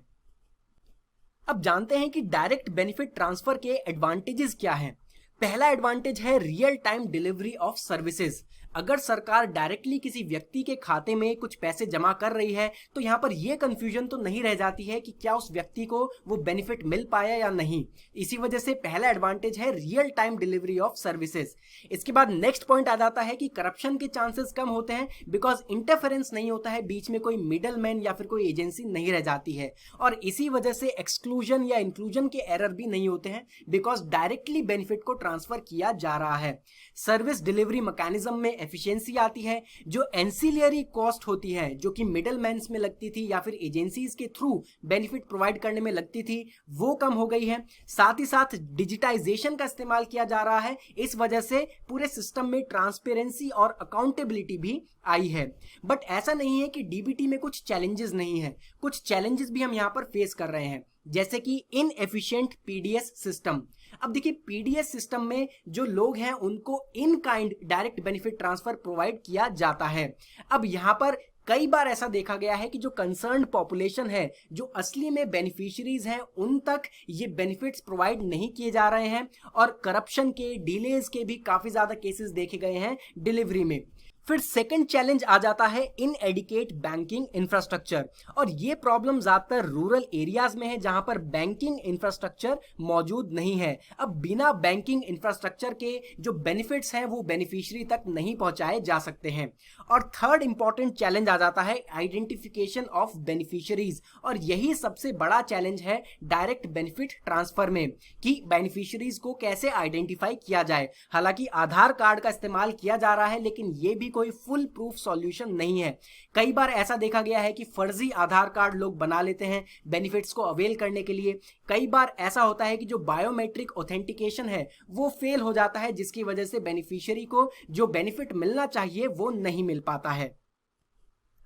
अब जानते हैं कि डायरेक्ट बेनिफिट ट्रांसफर के एडवांटेजेस क्या हैं। पहला एडवांटेज है real time delivery of services. अगर सरकार डायरेक्टली किसी व्यक्ति के खाते में कुछ पैसे जमा कर रही है तो यहाँ पर यह कंफ्यूजन तो नहीं रह जाती है कि क्या उस व्यक्ति को वो बेनिफिट मिल पाया या नहीं। इसी वजह से पहला एडवांटेज है real time delivery of services. इसके बाद नेक्स्ट पॉइंट आ जाता है कि करप्शन के चांसेस कम होते हैं, बिकॉज इंटरफेरेंस नहीं होता है, बीच में कोई मिडल मैन या फिर कोई एजेंसी नहीं रह जाती है। और इसी वजह से एक्सक्लूजन या इंक्लूजन के एरर भी नहीं होते हैं, बिकॉज डायरेक्टली बेनिफिट को ट्रांसफर किया जा रहा है। सर्विस डिलीवरी मैकेनिज्म में एफिशिएंसी आती है। जो एंसिलियरी कॉस्ट होती है जो कि मिडल मैन में लगती थी या फिर एजेंसीज के थ्रू बेनिफिट प्रोवाइड करने में लगती थी, वो कम हो गई है। साथ ही साथ डिजिटाइजेशन का इस्तेमाल किया जा रहा है, इस वजह से पूरे सिस्टम में ट्रांसपेरेंसी और अकाउंटेबिलिटी भी आई है। बट ऐसा नहीं है कि डीबीटी में कुछ चैलेंजेस नहीं है, कुछ चैलेंजेस भी हम यहां पर फेस कर रहे हैं, जैसे कि इनएफिशिएंट पीडीएस सिस्टम। अब देखिए, पीडीएस सिस्टम में जो लोग हैं उनको in kind direct benefit transfer provide किया जाता है। अब यहां पर कई बार ऐसा देखा गया है कि जो कंसर्न्ड पॉपुलेशन है, जो असली में बेनिफिशियरीज हैं, उन तक ये बेनिफिट्स प्रोवाइड नहीं किए जा रहे हैं और करप्शन के, डिलेज के भी काफी ज्यादा केसेस देखे गए हैं डिलीवरी में। फिर सेकंड चैलेंज आ जाता है इनएडिकेट बैंकिंग इंफ्रास्ट्रक्चर, और ये प्रॉब्लम ज्यादातर रूरल एरियाज में है जहां पर बैंकिंग इंफ्रास्ट्रक्चर मौजूद नहीं है। अब बिना बैंकिंग इंफ्रास्ट्रक्चर के जो बेनिफिट्स हैं वो बेनिफिशियरी तक नहीं पहुंचाए जा सकते हैं। और थर्ड इंपॉर्टेंट चैलेंज आ जाता है आइडेंटिफिकेशन ऑफ बेनिफिशियरीज, और यही सबसे बड़ा चैलेंज है डायरेक्ट बेनिफिट ट्रांसफर में कि बेनिफिशियरीज को कैसे आइडेंटिफाई किया जाए। हालांकि आधार कार्ड का इस्तेमाल किया जा रहा है, लेकिन ये भी कोई फुल प्रूफ सॉल्यूशन नहीं है। कई बार ऐसा देखा गया है कि फर्जी आधार कार्ड लोग बना लेते हैं बेनिफिट्स को अवेल करने के लिए। कई बार ऐसा होता है कि जो बायोमेट्रिक ऑथेंटिकेशन है वो फेल हो जाता है, जिसकी वजह से बेनिफिशियरी को जो बेनिफिट मिलना चाहिए वो नहीं मिल पाता है।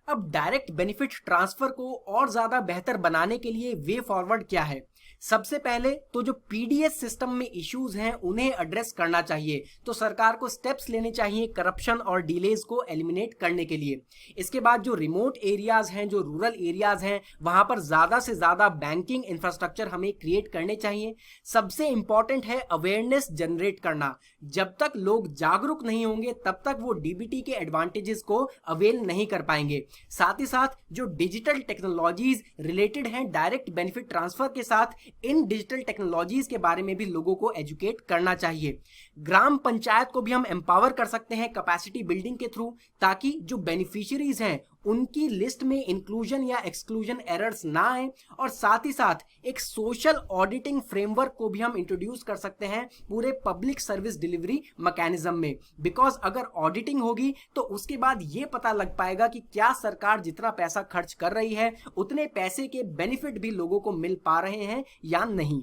अब डायरेक्ट बेनिफिट ट्रांसफर को और ज्यादा बेहतर बनाने के लिए वे फॉरवर्ड क्या है। सबसे पहले तो जो पीडीएस सिस्टम में इश्यूज हैं उन्हें एड्रेस करना चाहिए, तो सरकार को स्टेप्स लेने चाहिए करप्शन और डिलेज को एलिमिनेट करने के लिए। इसके बाद जो रिमोट एरियाज हैं, जो रूरल एरियाज हैं, वहां पर ज्यादा से ज्यादा बैंकिंग इंफ्रास्ट्रक्चर हमें क्रिएट करने चाहिए। सबसे इंपॉर्टेंट है अवेयरनेस जनरेट करना। जब तक लोग जागरूक नहीं होंगे तब तक वो डीबीटी के एडवांटेजेस को अवेल नहीं कर पाएंगे। साथ ही साथ जो डिजिटल टेक्नोलॉजीज रिलेटेड हैं डायरेक्ट बेनिफिट ट्रांसफर के साथ, इन डिजिटल टेक्नोलॉजीज के बारे में भी लोगों को एजुकेट करना चाहिए। ग्राम पंचायत को भी हम एम्पावर कर सकते हैं कैपेसिटी बिल्डिंग के थ्रू, ताकि जो बेनिफिशियरीज हैं उनकी लिस्ट में इंक्लूजन या एक्सक्लूजन एरर्स ना आए। और साथ ही साथ एक सोशल ऑडिटिंग फ्रेमवर्क को भी हम इंट्रोड्यूस कर सकते हैं पूरे पब्लिक सर्विस डिलीवरी मैकेनिज्म में, बिकॉज अगर ऑडिटिंग होगी तो उसके बाद ये पता लग पाएगा कि क्या सरकार जितना पैसा खर्च कर रही है उतने पैसे के बेनिफिट भी लोगों को मिल पा रहे हैं या नहीं।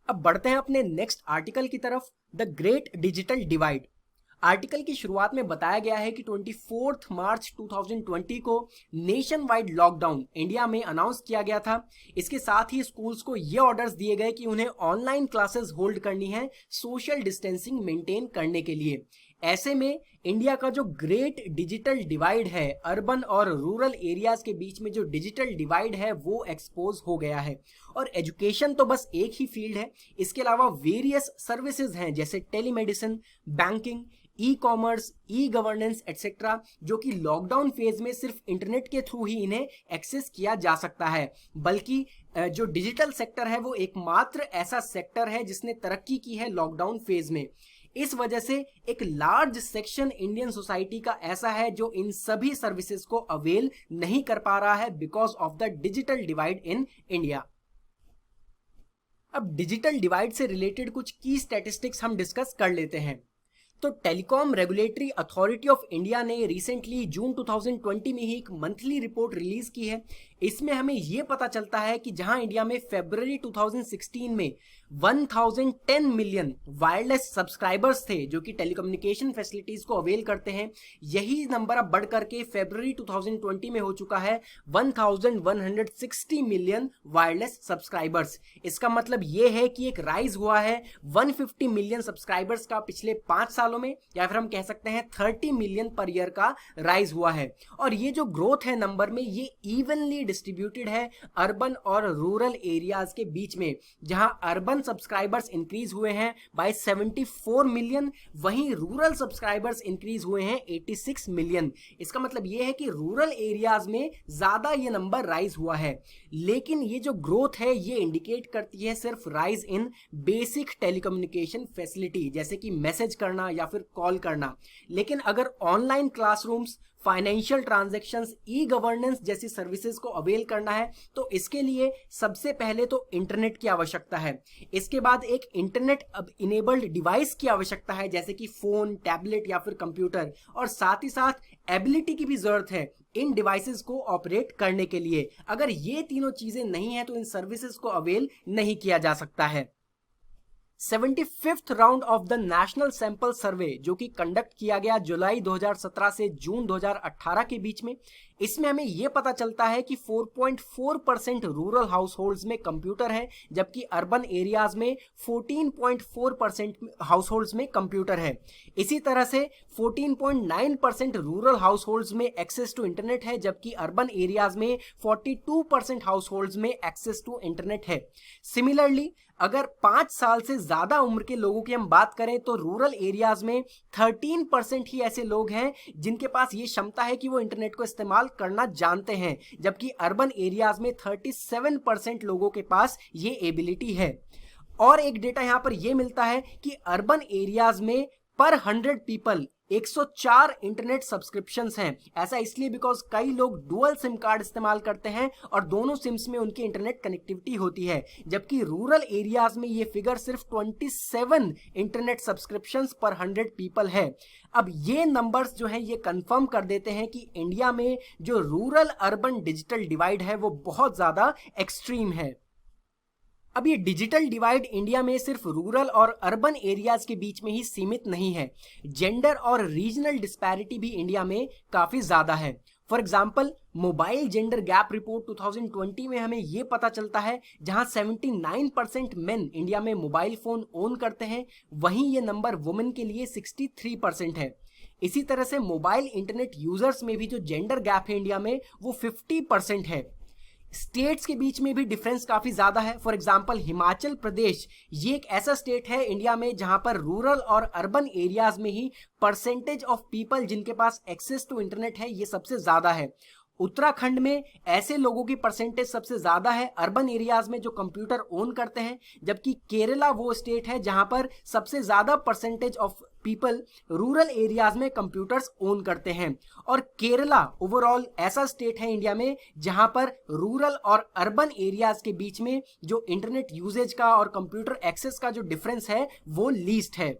अब बढ़ते हैं अपने नेक्स्ट आर्टिकल की तरफ, the great digital divide. Article की शुरुआत में बताया गया है कि 24 मार्च 2020 को नेशन वाइड लॉकडाउन इंडिया में अनाउंस किया गया था। इसके साथ ही स्कूल्स को ये ऑर्डर्स दिए गए कि उन्हें ऑनलाइन क्लासेस होल्ड करनी है सोशल डिस्टेंसिंग मेंटेन करने के लिए। ऐसे में इंडिया का जो ग्रेट डिजिटल डिवाइड है, अर्बन और रूरल एरियाज के बीच में जो डिजिटल डिवाइड है वो एक्सपोज हो गया है। और एजुकेशन तो बस एक ही फील्ड है, इसके अलावा वेरियस सर्विसेज हैं जैसे telemedicine, banking, e commerce, e governance etcetera, जो कि लॉकडाउन फेज में सिर्फ इंटरनेट के थ्रू ही इन्हें एक्सेस किया जा सकता है। बल्कि जो डिजिटल सेक्टर है वो एकमात्र ऐसा सेक्टर है जिसने तरक्की की है लॉकडाउन फेज में। इस वजह से एक लार्ज सेक्शन इंडियन सोसाइटी का ऐसा है जो इन सभी सर्विसेज को अवेल नहीं कर पा रहा है because of the digital divide in India. अब डिजिटल डिवाइड से रिलेटेड कुछ की स्टैटिस्टिक्स हम डिस्कस कर लेते हैं। तो telecom regulatory authority of India ने रिसेंटली जून 2020 में ही एक मंथली रिपोर्ट रिलीज की है। इसमें हमें यह पता चलता है कि जहां इंडिया में फरवरी 2016 में 1010 मिलियन वायरलेस सब्सक्राइबर्स थे जो कि टेलीकम्युनिकेशन फैसिलिटीज को अवेल करते हैं, यही नंबर अब बढ़ करके फरवरी 2020 में हो चुका है 1160 मिलियन वायरलेस सब्सक्राइबर्स। इसका मतलब यह है कि एक राइज हुआ है 150 मिलियन सब्सक्राइबर्स का पिछले 5 सालों में, या फिर हम कह सकते हैं 30 मिलियन पर ईयर का राइज हुआ है। और ये जो ग्रोथ है नंबर में, ये इवनली डिस्ट्रीब्यूटेड है अर्बन और रूरल एरियाज के बीच में, जहां अर्बन सब्सक्राइबर्स इंक्रीज हुए हैं बाय 74 मिलियन, वहीं रूरल सब्सक्राइबर्स इंक्रीज हुए हैं 86 मिलियन। इसका मतलब यह है कि रूरल एरियाज में ज्यादा ये नंबर राइज हुआ है। लेकिन ये जो ग्रोथ है ये इंडिकेट करती है सिर्फ rise in basic telecommunication facility, जैसे कि मैसेज करना या फिर कॉल करना। लेकिन अगर online classrooms, financial transactions, e governance जैसी सर्विसेज को अवेल करना है तो इसके लिए सबसे पहले तो इंटरनेट की आवश्यकता है। इसके बाद एक इंटरनेट इनेबल्ड डिवाइस की आवश्यकता है, जैसे कि फोन, टैबलेट या फिर कंप्यूटर, और साथ ही साथ एबिलिटी की भी जरूरत है इन डिवाइसेस को ऑपरेट करने के लिए। अगर ये तीनों चीजें नहीं है तो इन सर्विसेज को अवेल नहीं किया जा सकता है। 75th round of the national sample survey जो कि कंडक्ट किया गया जुलाई 2017 से जून 2018 के बीच में, इसमें हमें यह पता चलता है कि 4.4% रूरल हाउसहोल्ड्स में कंप्यूटर है, जबकि अर्बन एरियाज में 14.4% हाउसहोल्ड्स में कंप्यूटर है। इसी तरह से 14.9% रूरल हाउसहोल्ड्स में एक्सेस टू इंटरनेट है, जबकि अर्बन एरियाज में 42% हाउसहोल्ड्स में एक्सेस टू इंटरनेट है। सिमिलरली अगर 5 साल से ज्यादा उम्र के लोगों की हम बात करें तो रूरल एरियाज में 13% ही ऐसे लोग हैं जिनके पास ये क्षमता है कि वो इंटरनेट को इस्तेमाल करना जानते हैं, जबकि अर्बन एरियाज में 37% लोगों के पास ये एबिलिटी है। और एक डेटा यहां पर यह मिलता है कि अर्बन एरियाज में पर 100 पीपल 104 इंटरनेट सब्सक्रिप्शंस हैं। ऐसा इसलिए बिकॉज कई लोग डुअल सिम कार्ड इस्तेमाल करते हैं और दोनों सिम्स में उनकी इंटरनेट कनेक्टिविटी होती है, जबकि रूरल एरियाज में ये फिगर सिर्फ 27 इंटरनेट सब्सक्रिप्शंस पर 100 पीपल है। अब ये नंबर्स जो हैं ये कंफर्म कर देते हैं कि इंडिया में जो रूरल अर्बन डिजिटल डिवाइड है वो बहुत ज्यादा एक्सट्रीम है। अब ये डिजिटल डिवाइड इंडिया में सिर्फ रूरल और अर्बन एरियाज के बीच में ही सीमित नहीं है, जेंडर और रीजनल डिस्पैरिटी भी इंडिया में काफी ज्यादा है। For example mobile gender gap report 2020 में हमें यह पता चलता है जहां 79% मेन इंडिया में मोबाइल फोन ओन करते हैं, वहीं ये नंबर वुमेन के लिए 63% है। इसी तरह से मोबाइल इंटरनेट यूजर्स में भी जो जेंडर गैप है इंडिया में वो 50% है। स्टेट्स के बीच में भी डिफरेंस काफी ज्यादा है। फॉर एग्जांपल हिमाचल प्रदेश ये एक ऐसा स्टेट है इंडिया में जहां पर रूरल और अर्बन एरियाज में ही परसेंटेज ऑफ पीपल जिनके पास एक्सेस टू इंटरनेट है ये सबसे ज्यादा है। उत्तराखंड में ऐसे लोगों की परसेंटेज सबसे ज्यादा है अर्बन एरियाज में जो कंप्यूटर ओन करते हैं, जबकि केरला वो स्टेट है जहां पर सबसे ज्यादा percentage of people rural areas में कंप्यूटर्स ओन करते हैं। और केरला ओवरऑल ऐसा स्टेट है इंडिया में जहां पर रूरल और अर्बन एरियाज के बीच में जो इंटरनेट यूजेज का और कंप्यूटर एक्सेस का जो डिफरेंस है वो लीस्ट है।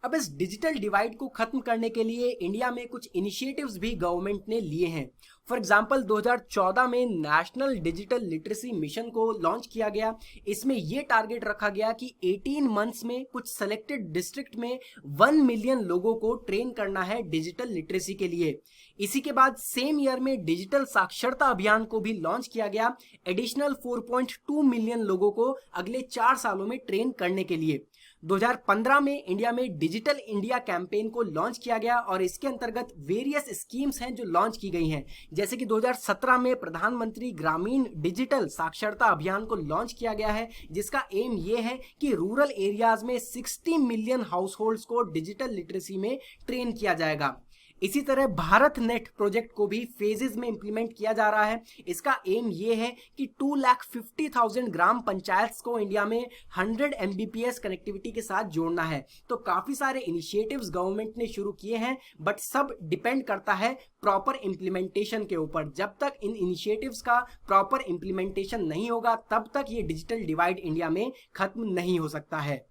अब इस डिजिटल डिवाइड को खत्म करने के लिए इंडिया में कुछ इनिशिएटिव्स भी गवर्नमेंट ने लिए हैं। फॉर एग्जांपल 2014 में नेशनल डिजिटल लिटरेसी मिशन को लॉन्च किया गया। इसमें यह टारगेट रखा गया कि 18 मंथ्स में कुछ सेलेक्टेड डिस्ट्रिक्ट में 1 मिलियन लोगों को ट्रेन करना है डिजिटल लिटरेसी के लिए। इसी के बाद सेम ईयर में डिजिटल साक्षरता अभियान को भी लॉन्च किया गया, एडिशनल 4.2 मिलियन लोगों को अगले 4 सालों में ट्रेन करने के लिए। 2015 में इंडिया में डिजिटल इंडिया कैंपेन को लॉन्च किया गया और इसके अंतर्गत वेरियस स्कीम्स हैं जो लॉन्च की गई हैं, जैसे कि 2017 में प्रधानमंत्री ग्रामीण डिजिटल साक्षरता अभियान को लॉन्च किया गया है, जिसका एम ये है कि रूरल एरियाज में 60 मिलियन हाउसहोल्ड्स को डिजिटल लिटरेसी में ट्रेन किया जाएगा। इसी तरह भारत नेट प्रोजेक्ट को भी फेजेस में इंप्लीमेंट किया जा रहा है। इसका एम ये है कि 2,50,000 ग्राम पंचायत को इंडिया में 100 Mbps कनेक्टिविटी के साथ जोड़ना है। तो काफी सारे इनिशिएटिव्स गवर्नमेंट ने शुरू किए हैं, बट सब डिपेंड करता है प्रॉपर इंप्लीमेंटेशन के ऊपर। जब तक इन इनिशिएटिव्स का प्रॉपर इंप्लीमेंटेशन नहीं होगा तब तक ये डिजिटल डिवाइड इंडिया में खत्म नहीं हो सकता है।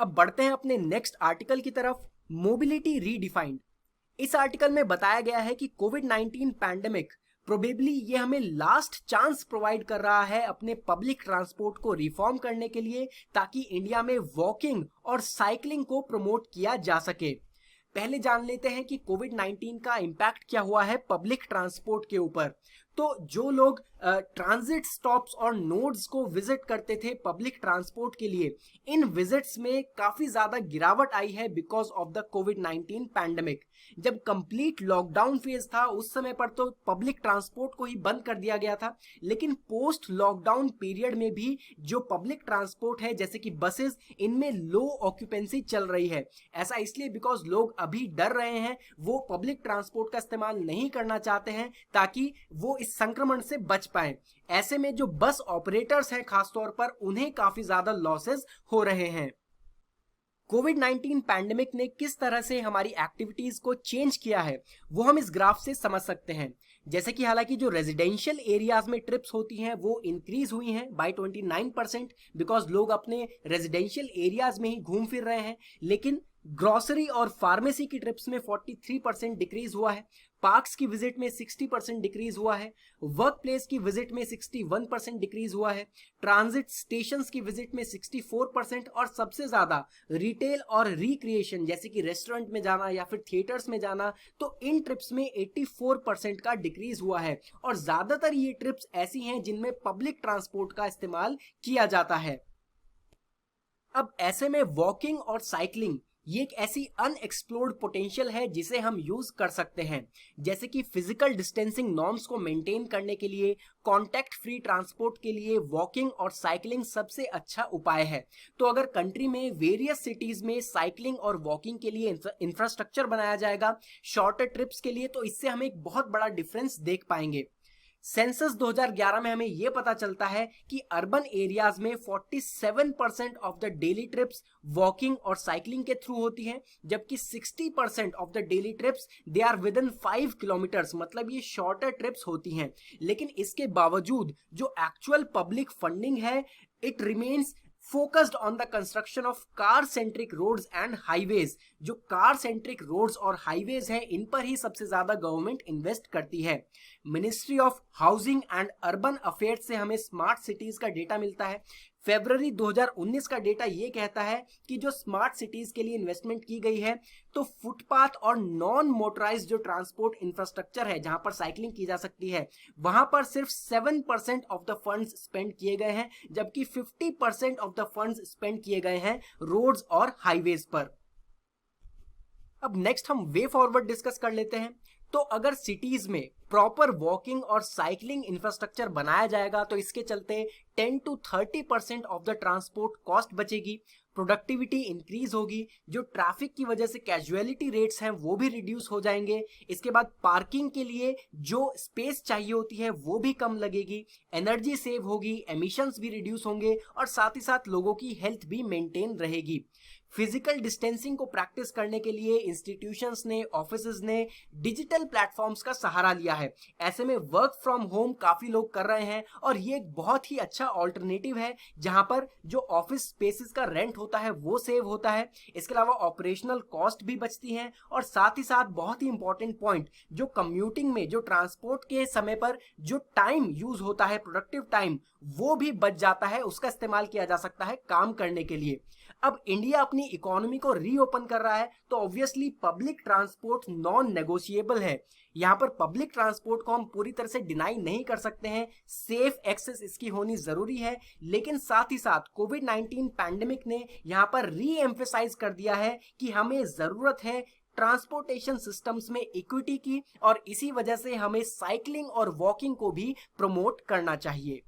अब बढ़ते हैं अपने नेक्स्ट आर्टिकल की तरफ, मोबिलिटी रीडिफाइंड। इस आर्टिकल में बताया गया है कि कोविड-19 पैंडेमिक प्रोबेबली ये हमें लास्ट चांस प्रोवाइड कर रहा है अपने पब्लिक ट्रांसपोर्ट को रिफॉर्म करने के लिए, ताकि इंडिया में वॉकिंग और साइकिलिंग को प्रमोट किया जा सके। पहले जान लेते हैं कि कोविड 19 का इम्पैक्ट क्या हुआ है पब्लिक ट्रांसपोर्ट के ऊपर। तो जो लोग ट्रांजिट स्टॉप्स और नोड्स को विजिट करते थे पब्लिक ट्रांसपोर्ट के लिए, इन विजिट्स में काफी ज्यादा गिरावट आई है because of the Covid 19 pandemic. जब कंप्लीट लॉकडाउन फेज था उस समय पर तो पब्लिक ट्रांसपोर्ट को ही बंद कर दिया गया था, लेकिन पोस्ट लॉकडाउन पीरियड में भी जो पब्लिक ट्रांसपोर्ट है जैसे कि बसेस, इनमें लो ऑक्यूपेंसी चल रही है। ऐसा इसलिए बिकॉज लोग अभी डर रहे हैं, वो पब्लिक ट्रांसपोर्ट का इस्तेमाल नहीं करना चाहते हैं ताकि वो इस संक्रमण से बच पाए। ऐसे में जो बस ऑपरेटर्स हैं खासतौर पर, उन्हें काफी ज्यादा लॉसेस हो रहे हैं। कोविड 19 पैंडेमिक ने किस तरह से हमारी एक्टिविटीज को चेंज किया है वो हम इस ग्राफ से समझ सकते हैं। जैसे कि हालांकि जो रेजिडेंशियल एरियाज में ट्रिप्स होती हैं वो इंक्रीज हुई हैं बाय 29% बिकॉज लोग अपने रेजिडेंशियल एरियाज में ही घूम फिर रहे हैं, लेकिन ग्रोसरी और फार्मेसी की ट्रिप्स में 43% डिक्रीज हुआ है, पार्क्स की विजिट में 60% डिक्रीज हुआ है, वर्क प्लेस की विजिट में 61% डिक्रीज हुआ है, ट्रांजिट स्टेशंस की विजिट में 64% और सबसे ज्यादा रिटेल और रिक्रिएशन जैसे कि रेस्टोरेंट में जाना या फिर थिएटर्स में जाना, तो इन ट्रिप्स में 84% का डिक्रीज हुआ है। और ज्यादातर ये ट्रिप्स ऐसी हैं जिनमें पब्लिक ट्रांसपोर्ट का इस्तेमाल किया जाता है। अब ऐसे में वॉकिंग और साइकिलिंग ये एक ऐसी अनएक्सप्लोर्ड पोटेंशियल है जिसे हम यूज कर सकते हैं। जैसे कि फिजिकल डिस्टेंसिंग नॉर्म्स को मेंटेन करने के लिए, कॉन्टैक्ट फ्री ट्रांसपोर्ट के लिए वॉकिंग और साइकिलिंग सबसे अच्छा उपाय है। तो अगर कंट्री में वेरियस सिटीज में साइकिलिंग और वॉकिंग के लिए इंफ्रास्ट्रक्चर बनाया जाएगा शॉर्टर ट्रिप्स के लिए, तो इससे हम एक बहुत बड़ा डिफरेंस देख पाएंगे। सेंसस 2011 में हमें यह पता चलता है कि अर्बन एरियाज में 47% of the daily trips walking और साइकिलिंग के थ्रू होती हैं, जबकि 60% of the daily trips they are within 5 kilometres, मतलब ये शॉर्टर ट्रिप्स होती हैं। लेकिन इसके बावजूद जो एक्चुअल पब्लिक फंडिंग है it remains focused on the construction of car centric roads and highways. जो कार सेंट्रिक रोड्स और हाईवेज हैं इन पर ही सबसे ज्यादा गवर्नमेंट इन्वेस्ट करती है। Ministry of housing and urban affairs से हमें स्मार्ट सिटीज का डेटा मिलता है। फरवरी 2019 का डेटा ये कहता है कि जो स्मार्ट सिटीज के लिए इन्वेस्टमेंट की गई है तो फुटपाथ और नॉन मोटराइज जो ट्रांसपोर्ट इंफ्रास्ट्रक्चर है जहां पर साइकिलिंग की जा सकती है वहां पर सिर्फ 7% ऑफ द फंड्स स्पेंड किए गए हैं, जबकि 50% ऑफ द फंड्स स्पेंड किए गए हैं रोड्स और हाईवेज पर। अब नेक्स्ट हम वे फॉरवर्ड डिस्कस कर लेते हैं। तो अगर सिटीज में प्रॉपर वॉकिंग और साइकिलिंग इंफ्रास्ट्रक्चर बनाया जाएगा तो इसके चलते 10 to 30% of the transport cost बचेगी, प्रोडक्टिविटी इंक्रीज होगी, जो ट्रैफिक की वजह से कैजुअलिटी रेट्स हैं वो भी रिड्यूस हो जाएंगे। इसके बाद पार्किंग के लिए जो स्पेस चाहिए होती है वो भी कम लगेगी, एनर्जी सेव होगी, एमिशंस भी रिड्यूस होंगे और साथ ही साथ लोगों की हेल्थ भी मेंटेन रहेगी। फिजिकल डिस्टेंसिंग को प्रैक्टिस करने के लिए इंस्टीट्यूशंस ने, ऑफिसेज ने डिजिटल प्लेटफॉर्म्स का सहारा लिया है। ऐसे में वर्क फ्रॉम होम काफी लोग कर रहे हैं और ये एक बहुत ही अच्छा ऑल्टरनेटिव है जहां पर जो ऑफिस स्पेसेस का रेंट होता है वो सेव होता है। इसके अलावा ऑपरेशनल कॉस्ट भी बचती हैं और साथ ही साथ बहुत ही इंपॉर्टेंट पॉइंट, जो कम्यूटिंग में जो ट्रांसपोर्ट के समय पर जो टाइम यूज होता है, प्रोडक्टिव टाइम, वो भी बच जाता है, उसका इस्तेमाल किया जा सकता है काम करने के लिए। अब इंडिया अपनी इकोनॉमी को रीओपन कर रहा है तो obviously public transport non negotiable है। यहाँ पर पब्लिक ट्रांसपोर्ट को हम पूरी तरह से डिनाई नहीं कर सकते हैं, सेफ एक्सेस इसकी होनी जरूरी है। लेकिन साथ ही साथ कोविड 19 पैंडेमिक ने यहाँ पर री एम्फेसाइज कर दिया है कि हमें जरूरत है ट्रांसपोर्टेशन सिस्टम्स में इक्विटी की, और इसी वजह से हमें साइकिलिंग और वॉकिंग को भी प्रमोट करना चाहिए।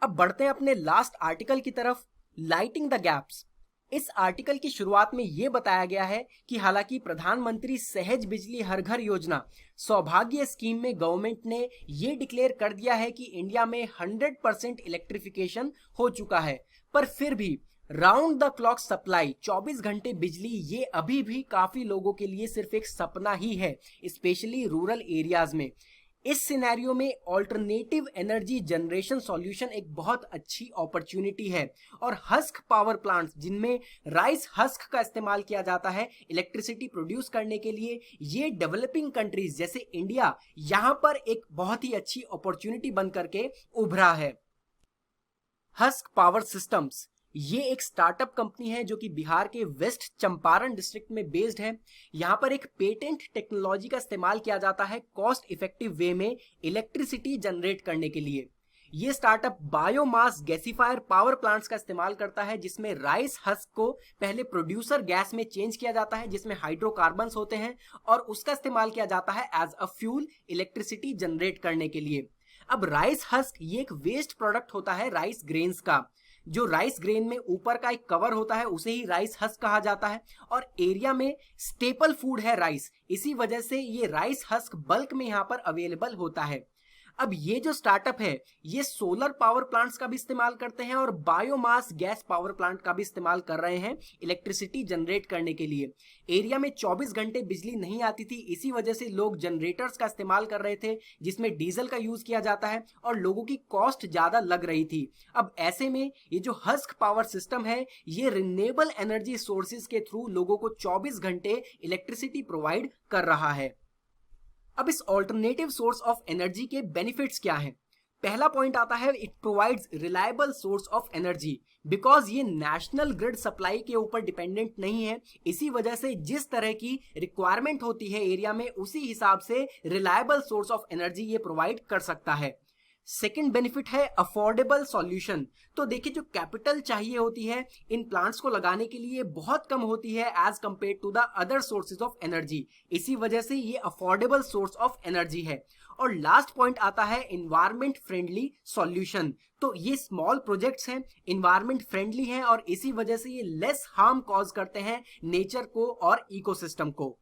अब बढ़ते हैं अपने लास्ट आर्टिकल की तरफ, लाइटिंग द गैप्स। इस आर्टिकल की शुरुआत में यह बताया गया है कि हालांकि प्रधानमंत्री सहज बिजली हर घर योजना सौभाग्य स्कीम में गवर्नमेंट ने यह डिक्लेयर कर दिया है कि इंडिया में 100% इलेक्ट्रिफिकेशन हो चुका है, पर फिर भी राउंड द क्लॉक सप्लाई 24 घंटे बिजली ये अभी भी काफी लोगों के लिए सिर्फ एक सपना ही है, स्पेशली रूरल एरियाज में। इस सिनेरियो में ऑल्टरनेटिव एनर्जी जनरेशन सॉल्यूशन एक बहुत अच्छी अपॉर्चुनिटी है और हस्क पावर प्लांट्स जिनमें राइस हस्क का इस्तेमाल किया जाता है इलेक्ट्रिसिटी प्रोड्यूस करने के लिए, ये डेवलपिंग कंट्रीज जैसे इंडिया यहां पर एक बहुत ही अच्छी अपॉर्चुनिटी बन करके उभरा है। हस्क पावर सिस्टम्स ये एक स्टार्टअप कंपनी है जो कि बिहार के वेस्ट चंपारण डिस्ट्रिक्ट में बेस्ड है। यहां पर एक पेटेंट टेक्नोलॉजी का इस्तेमाल किया जाता है कॉस्ट इफेक्टिव वे में इलेक्ट्रिसिटी जनरेट करने के लिए। ये स्टार्टअप बायोमास गैसिफायर पावर प्लांट्स का इस्तेमाल करता है जिसमें राइस हस्क को पहले प्रोड्यूसर गैस में चेंज किया जाता है जिसमें हाइड्रोकार्बन्स होते हैं और उसका इस्तेमाल किया जाता है as a fuel electricity generate करने के लिए। अब राइस हस्क ये एक वेस्ट प्रोडक्ट होता है राइस ग्रेन्स का। जो राइस ग्रेन में ऊपर का एक कवर होता है उसे ही राइस हस्क कहा जाता है और एरिया में स्टेपल फूड है राइस, इसी वजह से ये राइस हस्क बल्क में यहाँ पर अवेलेबल होता है। अब ये जो स्टार्टअप है ये सोलर पावर प्लांट्स का भी इस्तेमाल करते हैं और बायोमास गैस पावर प्लांट का भी इस्तेमाल कर रहे हैं इलेक्ट्रिसिटी जनरेट करने के लिए। एरिया में 24 घंटे बिजली नहीं आती थी, इसी वजह से लोग जनरेटर्स का इस्तेमाल कर रहे थे जिसमें डीजल का यूज किया जाता है और लोगों की कॉस्ट ज्यादा लग रही थी। अब ऐसे में ये जो हस्क पावर सिस्टम है ये रिन्यूएबल एनर्जी सोर्सेज के थ्रू लोगों को 24 घंटे इलेक्ट्रिसिटी प्रोवाइड कर रहा है। अब इस ऑल्टरनेटिव सोर्स ऑफ एनर्जी के बेनिफिट्स क्या हैं? पहला पॉइंट आता है it provides reliable source of energy because ये नेशनल ग्रिड सप्लाई के ऊपर डिपेंडेंट नहीं है, इसी वजह से जिस तरह की रिक्वायरमेंट होती है एरिया में उसी हिसाब से रिलायबल सोर्स ऑफ एनर्जी ये प्रोवाइड कर सकता है। सेकेंड बेनिफिट है अफोर्डेबल सॉल्यूशन। तो देखिए जो कैपिटल चाहिए होती है इन प्लांट्स को लगाने के लिए बहुत कम होती है as compare to the other sources of energy, इसी वजह से ये अफोर्डेबल सोर्स ऑफ एनर्जी है। और लास्ट पॉइंट आता है इन्वायरमेंट फ्रेंडली सॉल्यूशन। तो ये स्मॉल प्रोजेक्ट्स हैं, इन्वायरमेंट फ्रेंडली हैं और इसी वजह से ये लेस हार्म कॉज करते हैं नेचर को और इकोसिस्टम को।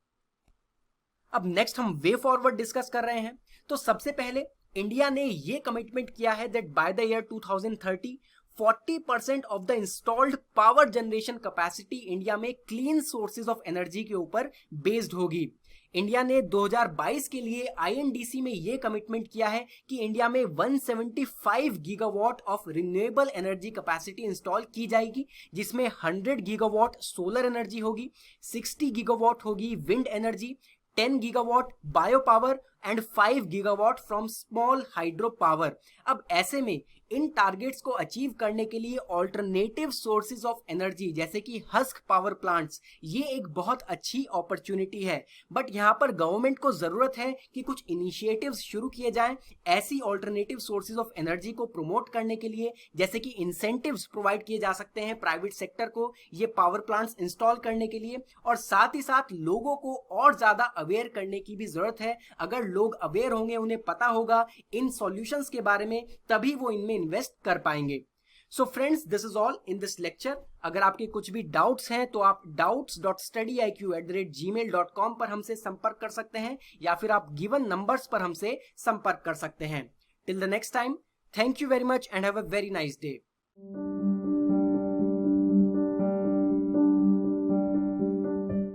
अब नेक्स्ट हम वे फॉरवर्ड डिस्कस कर रहे हैं। तो सबसे पहले इंडिया ने ये कमिटमेंट किया है that by the year 2030 40% of the installed power generation capacity India में क्लीन सोर्सेज ऑफ एनर्जी के ऊपर बेस्ड होगी। इंडिया ने 2022 के लिए आईएनडीसी में यह कमिटमेंट किया है कि इंडिया में 175 gigawatt of renewable energy capacity install की जाएगी जिसमें 100 गीगावाट सोलर एनर्जी होगी, 60 गीगावाट होगी wind energy, 10 gigawatt bio power and 5 gigawatt from small hydro power. अब ऐसे में इन टारगेट्स को अचीव करने के लिए ऑल्टरनेटिव सोर्सेज ऑफ एनर्जी जैसे कि हस्क पावर प्लांट्स ये एक बहुत अच्छी अपॉर्चुनिटी है। बट यहाँ पर गवर्नमेंट को जरूरत है कि कुछ इनिशिएटिव्स शुरू किए जाएं ऐसी ऑल्टरनेटिव सोर्सेज ऑफ एनर्जी को प्रमोट करने के लिए, जैसे कि इंसेंटिव्स प्रोवाइड किए जा सकते हैं प्राइवेट सेक्टर को ये पावर प्लांट्स इंस्टॉल करने के लिए, और साथ ही साथ लोगों को और ज्यादा अवेयर करने की भी जरूरत है। अगर लोग अवेयर होंगे, उन्हें पता होगा इन सॉल्यूशंस के बारे में, तभी वो इनमें इन्वेस्ट कर पाएंगे। So friends, this is all in this lecture. अगर आपके कुछ भी डाउट्स हैं तो आप doubts.studyiq@gmail.com पर हमसे संपर्क कर सकते हैं या फिर आप गिवन नंबर्स पर हमसे संपर्क कर सकते हैं। Till the next time, thank you very much and have a very nice day.